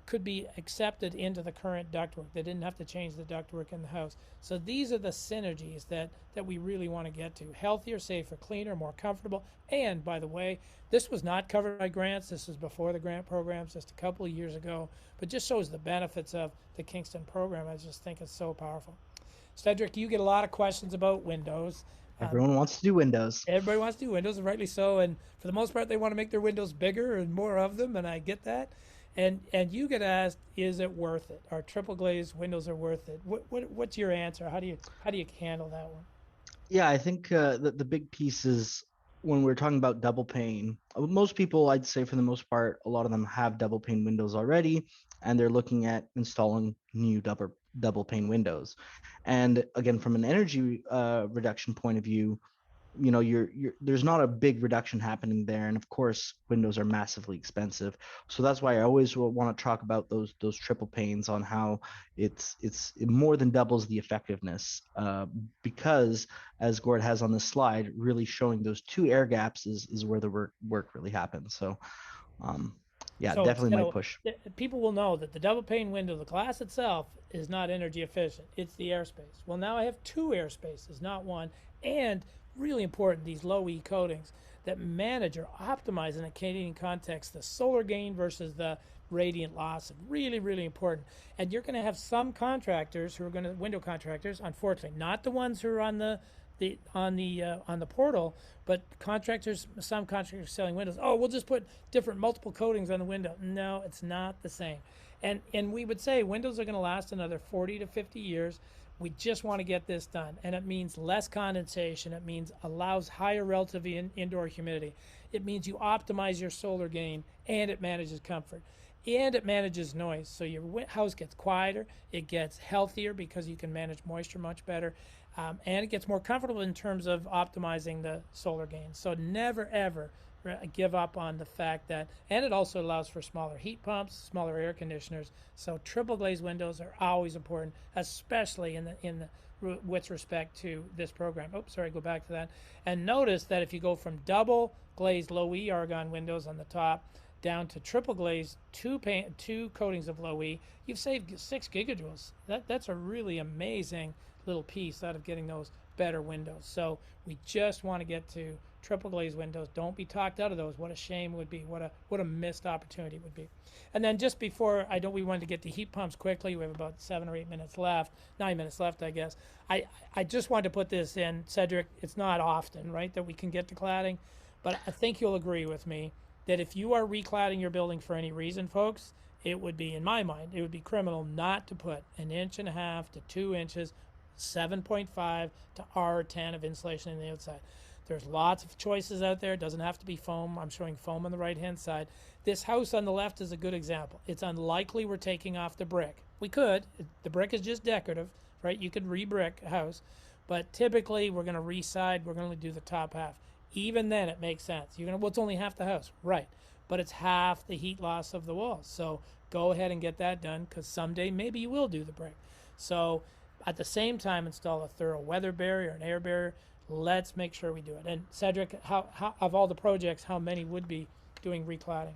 could be accepted into the current ductwork. They didn't have to change the ductwork in the house. So these are the synergies that we really want to get to. Healthier, safer, cleaner, more comfortable. And by the way, this was not covered by grants. This was before the grant programs, just a couple of years ago, but just shows the benefits of the Kingston program. I just think it's so powerful. Cedric, you get a lot of questions about windows. Everyone wants to do windows. Everybody wants to do windows, and rightly so. And for the most part, they want to make their windows bigger and more of them, and I get that. And you get asked, is it worth it? Are triple glazed windows are worth it? What's your answer? How do you handle that one? Yeah, I think the big piece is when we're talking about double pane, most people, I'd say for the most part, a lot of them have double pane windows already, and they're looking at installing new double pane windows. And again, from an energy reduction point of view, you're there's not a big reduction happening there, and of course windows are massively expensive. So that's why I always want to talk about those triple panes, on how it more than doubles the effectiveness, because as Gord has on this slide, really showing those two air gaps is where the work really happens. So yeah, So definitely instead my of push. people will know that the double pane window, the glass itself, is not energy efficient. It's the airspace. Well, now I have two airspaces, not one, and really important, these low E coatings that manage or optimize in a Canadian context the solar gain versus the radiant loss. Really, really important. And you're going to have some contractors who are going to window contractors, unfortunately, not the ones who are on the portal, but contractors, some contractors selling windows. Oh, we'll just put different multiple coatings on the window. No, it's not the same. And we would say windows are going to last another 40 to 50 years. We just want to get this done, and it means less condensation. It means allows higher relative indoor humidity. It means you optimize your solar gain, and it manages comfort, and it manages noise. So your house gets quieter, it gets healthier because you can manage moisture much better, and it gets more comfortable in terms of optimizing the solar gain. So never ever give up on the fact that, and it also allows for smaller heat pumps, smaller air conditioners. So triple glazed windows are always important, especially with respect to this program. Oops, sorry, go back to that. And notice that if you go from double glazed low E argon windows on the top down to triple glazed two coatings of low E, you've saved 6 gigajoules. That's a really amazing little piece out of getting those better windows. So we just want to get to triple glazed windows. Don't be talked out of those. What a shame it would be. What a missed opportunity it would be. And then just before we wanted to get to heat pumps quickly. We have about 7 or 8 minutes left, 9 minutes left, I guess. I just wanted to put this in, Cedric. It's not often, right, that we can get to cladding, but I think you'll agree with me that if you are recladding your building for any reason, folks, it would be, in my mind, it would be criminal not to put 1.5 inches to 2 inches, 7.5 to R10 of insulation on the outside. There's lots of choices out there. It doesn't have to be foam. I'm showing foam on the right-hand side. This house on the left is a good example. It's unlikely we're taking off the brick. We could. The brick is just decorative, right? You could re-brick a house. But typically, we're going to re-side. We're going to do the top half. Even then, it makes sense. Well, it's only half the house. Right. But it's half the heat loss of the walls. So go ahead and get that done, because someday maybe you will do the brick. So at the same time, install a thorough weather barrier, an air barrier. Let's make sure we do it. And Cedric, how of all the projects, how many would be doing recladding?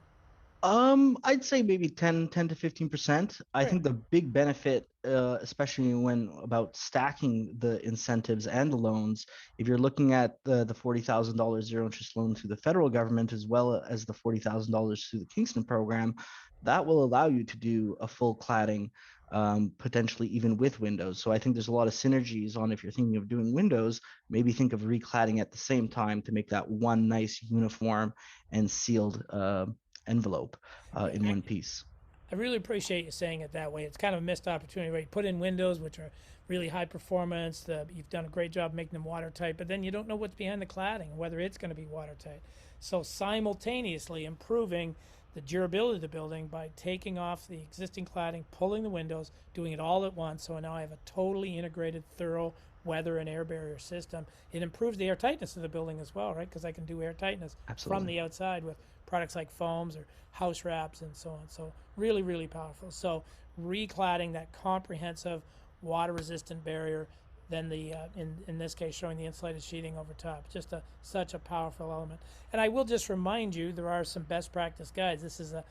I'd say maybe 10 to 15%. I think the big benefit, especially when about stacking the incentives and the loans, if you're looking at the $40,000 zero interest loan through the federal government, as well as the $40,000 through the Kingston program, that will allow you to do a full cladding, potentially even with windows. So I think there's a lot of synergies on, if you're thinking of doing windows, maybe think of recladding at the same time to make that one nice uniform and sealed envelope in one piece. I really appreciate you saying it that way. It's kind of a missed opportunity, right? You put in windows, which are really high performance. You've done a great job making them watertight, but then you don't know what's behind the cladding, whether it's going to be watertight. So simultaneously improving the durability of the building by taking off the existing cladding, pulling the windows, doing it all at once. So now I have a totally integrated, thorough weather and air barrier system. It improves the air tightness of the building as well, right? Because I can do air tightness from the outside with products like foams or house wraps and so on. So really, really powerful. So recladding, that comprehensive water resistant barrier, then the in this case showing the insulated sheething over top. Just such a powerful element. And I will just remind you, there are some best practice guides. This is a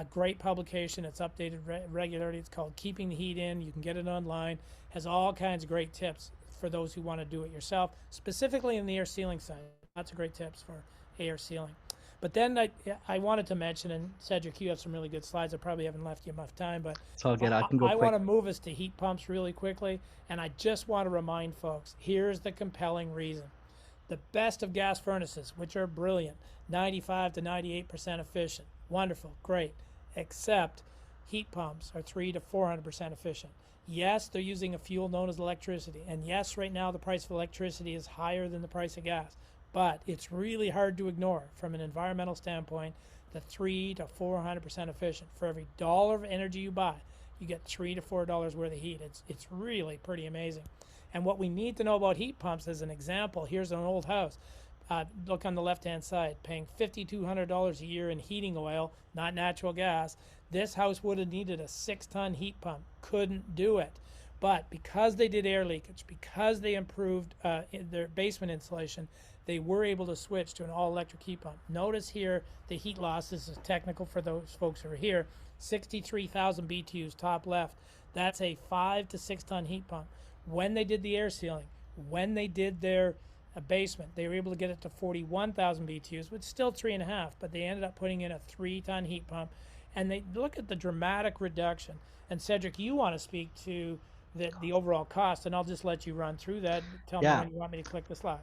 great publication. It's updated regularly. It's called Keeping the Heat In. You can get it online. Has all kinds of great tips for those who want to do it yourself, specifically in the air sealing side. Lots of great tips for air sealing. But then I wanted to mention, and Cedric, you have some really good slides. I probably haven't left you enough time, but it's all good. I can go quick. I want to move us to heat pumps really quickly, and I just want to remind folks, here's the compelling reason. The best of gas furnaces, which are brilliant, 95 to 98% efficient, wonderful, great, except heat pumps are 300 to 400% efficient. Yes, they're using a fuel known as electricity, and yes, right now the price of electricity is higher than the price of gas. but it's really hard to ignore from an environmental standpoint. The 3 to 400% efficient. For every dollar of energy you buy, you get $3 to $4 worth of heat. It's really pretty amazing. And what we need to know about heat pumps, as an example, here's an old house. Look on the left-hand side, paying $5,200 a year in heating oil, not natural gas. This house would have needed a 6-ton heat pump. Couldn't do it. But because they did air leakage, because they improved their basement insulation, they were able to switch to an all-electric heat pump. Notice here the heat loss. This is technical for those folks who are here. 63,000 BTUs, top left. That's a 5 to 6 ton heat pump. When they did the air sealing, when they did their basement, they were able to get it to 41,000 BTUs, which is still 3.5, but they ended up putting in a 3-ton heat pump. And they look at the dramatic reduction. And Cedric, you want to speak to the overall cost, and I'll just let you run through that. Tell me when you want me to click the slides.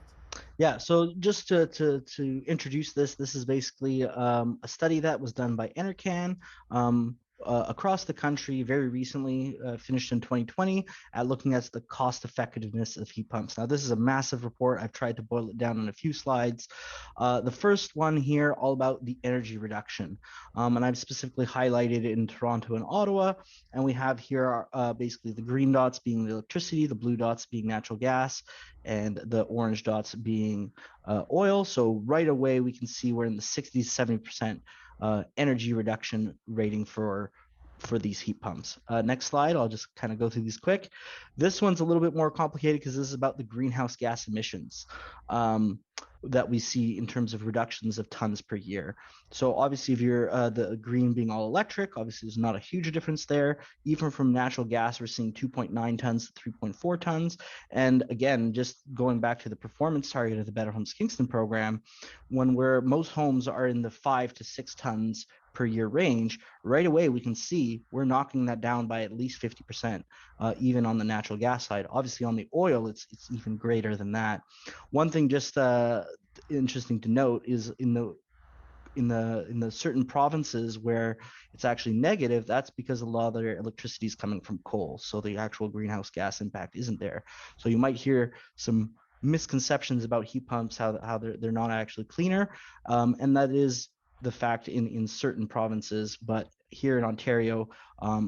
Yeah, so just to introduce this is basically a study that was done by Enercan across the country very recently, finished in 2020, at looking at the cost effectiveness of heat pumps. Now, this is a massive report. I've tried to boil it down in a few slides. The first one here, all about the energy reduction. And I've specifically highlighted it in Toronto and Ottawa. And we have here basically the green dots being the electricity, the blue dots being natural gas, and the orange dots being oil. So right away, we can see we're in the 60 to 70% energy reduction rating for these heat pumps. Next slide, I'll just kind of go through these quick. This one's a little bit more complicated because this is about the greenhouse gas emissions that we see in terms of reductions of tons per year. So obviously, if you're the green being all electric, obviously there's not a huge difference there. Even from natural gas, we're seeing 2.9 tons to 3.4 tons. And again, just going back to the performance target of the Better Homes Kingston program, when most homes are in the 5 to 6 tons per year range, right away we can see we're knocking that down by at least 50%, even on the natural gas side. Obviously on the oil, it's even greater than that. One thing just interesting to note is in the certain provinces where it's actually negative, that's because a lot of their electricity is coming from coal, so the actual greenhouse gas impact isn't there. So you might hear some misconceptions about heat pumps, how they're not actually cleaner, and that is the fact in certain provinces, but here in Ontario,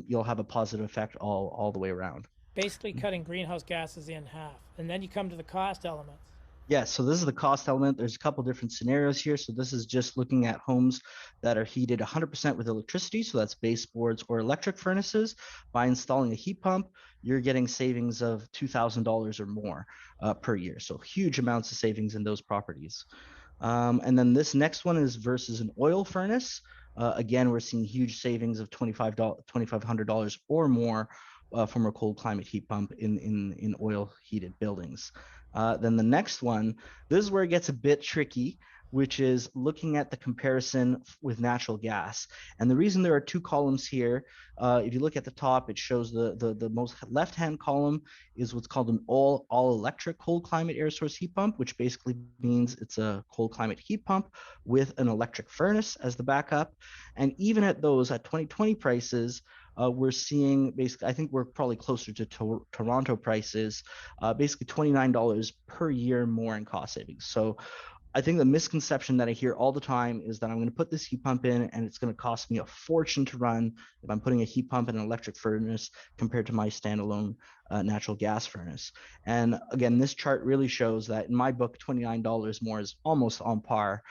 you'll have a positive effect all the way around. Basically cutting greenhouse gases in half. And then you come to the cost elements. Yeah, so this is the cost element. There's a couple different scenarios here. So this is just looking at homes that are heated 100% with electricity. So that's baseboards or electric furnaces. By installing a heat pump, you're getting savings of $2,000 or more per year. So huge amounts of savings in those properties. And then this next one is versus an oil furnace. Again, we're seeing huge savings of $2,500 or more from a cold climate heat pump in oil heated buildings. Then the next one, this is where it gets a bit tricky, which is looking at the comparison with natural gas. And the reason there are two columns here, if you look at the top, it shows the most left-hand column is what's called an all-electric cold climate air source heat pump, which basically means it's a cold climate heat pump with an electric furnace as the backup. And even at those, at 2020 prices, we're seeing basically, I think we're probably closer to Toronto prices, basically $29 per year more in cost savings. So I think the misconception that I hear all the time is that I'm going to put this heat pump in and it's going to cost me a fortune to run if I'm putting a heat pump in an electric furnace compared to my standalone natural gas furnace. And again, this chart really shows that in my book, $29 more is almost on par.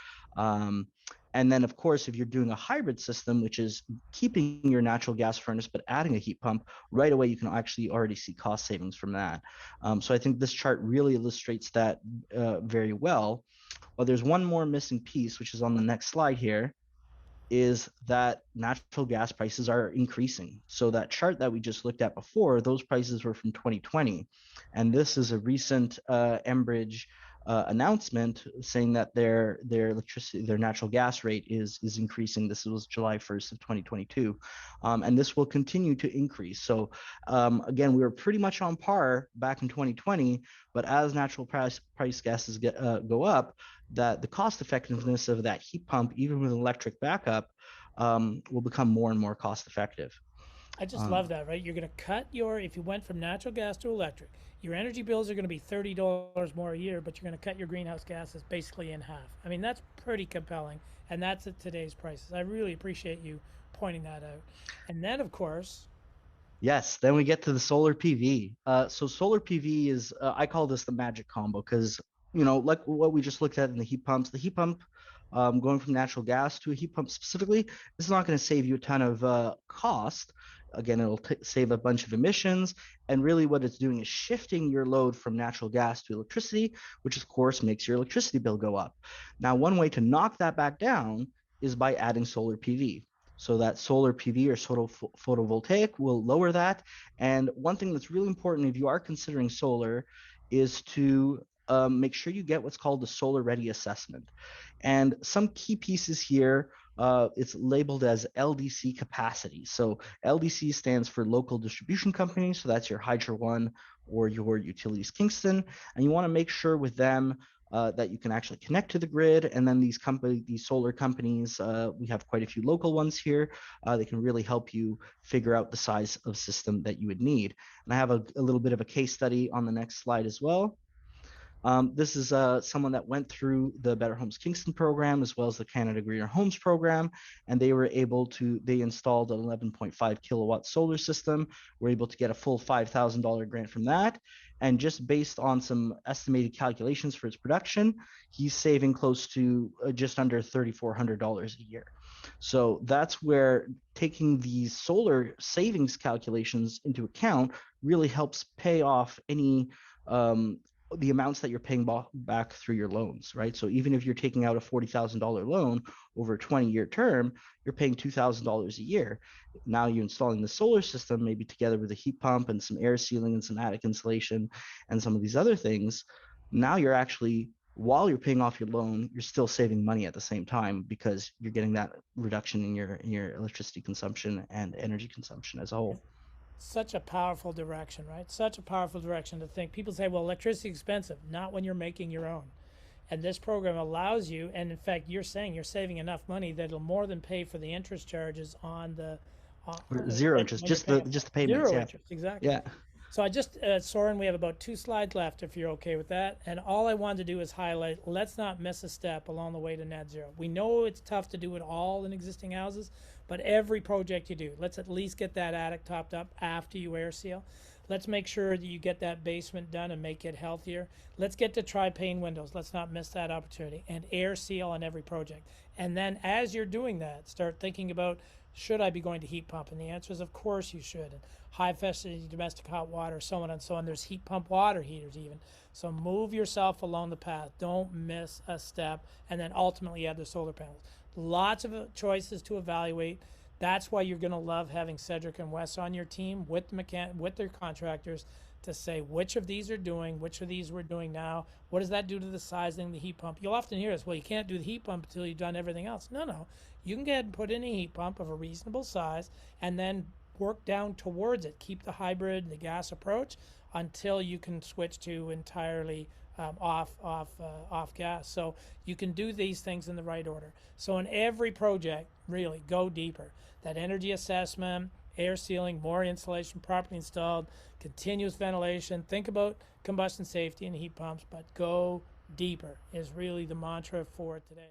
And then, of course, if you're doing a hybrid system, which is keeping your natural gas furnace but adding a heat pump, right away you can actually already see cost savings from that. So I think this chart really illustrates that very well. Well, there's one more missing piece, which is on the next slide here, is that natural gas prices are increasing. So that chart that we just looked at before, those prices were from 2020. And this is a recent Enbridge announcement saying that their electricity, their natural gas rate is increasing. This was July 1st of 2022. And this will continue to increase. So again, we were pretty much on par back in 2020, but as natural price gases go up, that the cost effectiveness of that heat pump, even with electric backup, will become more and more cost effective. I just love that, right? You're going to cut your, if you went from natural gas to electric, your energy bills are going to be $30 more a year, but you're going to cut your greenhouse gases basically in half. I mean, that's pretty compelling, and that's at today's prices. I really appreciate you pointing that out. And then, of course, Yes, then we get to the solar PV. So solar PV is, I call this the magic combo because, like what we just looked at in the heat pump going from natural gas to a heat pump specifically, is not going to save you a ton of cost. Again, it'll save a bunch of emissions. And really what it's doing is shifting your load from natural gas to electricity, which of course makes your electricity bill go up. Now, one way to knock that back down is by adding solar PV. So that solar PV or photovoltaic will lower that. And one thing that's really important if you are considering solar is to make sure you get what's called the solar ready assessment. And some key pieces here, it's labeled as LDC capacity. So LDC stands for local distribution company. So that's your Hydro One or your Utilities Kingston. And you want to make sure with them that you can actually connect to the grid. And then these solar companies, we have quite a few local ones here. They can really help you figure out the size of system that you would need. And I have a little bit of a case study on the next slide as well. This is someone that went through the Better Homes Kingston program as well as the Canada Greener Homes program, and they installed an 11.5 kilowatt solar system, were able to get a full $5,000 grant from that. And just based on some estimated calculations for its production, he's saving close to just under $3,400 a year. So that's where taking these solar savings calculations into account really helps pay off any the amounts that you're paying back through your loans, right? So even if you're taking out a $40,000 loan over a 20-year term, you're paying $2,000 a year. Now you're installing the solar system, maybe together with a heat pump and some air sealing and some attic insulation and some of these other things. Now you're actually, while you're paying off your loan, you're still saving money at the same time because you're getting that reduction in your electricity consumption and energy consumption as a whole. such a powerful direction, right? Such a powerful direction to think. People say, well, electricity is expensive. Not when you're making your own. And this program allows you, and in fact, you're saying you're saving enough money that it'll more than pay for the interest charges on the zero interest, just the payments. Zero interest, exactly. Yeah. So I just, Soren, we have about 2 slides left if you're okay with that. And all I wanted to do is highlight, let's not miss a step along the way to net zero. We know it's tough to do it all in existing houses, but every project you do, let's at least get that attic topped up after you air seal. Let's make sure that you get that basement done and make it healthier. Let's get to tri-pane windows. Let's not miss that opportunity. And air seal on every project. And then as you're doing that, start thinking about, should I be going to heat pump? And the answer is, of course you should. And high efficiency domestic hot water, so on and so on. There's heat pump water heaters even. So move yourself along the path. Don't miss a step. And then ultimately add the solar panels. Lots of choices to evaluate. That's why you're going to love having Cedric and Wes on your team with their contractors to say which of these are doing, which of these we're doing now. What does that do to the sizing of the heat pump? You'll often hear us, well, you can't do the heat pump until you've done everything else. No. You can go ahead and put in a heat pump of a reasonable size and then work down towards it. Keep the hybrid and the gas approach until you can switch to entirely off gas. So you can do these things in the right order. So in every project, really go deeper. That energy assessment, air sealing, more insulation properly installed, continuous ventilation. Think about combustion safety and heat pumps, but go deeper is really the mantra for today.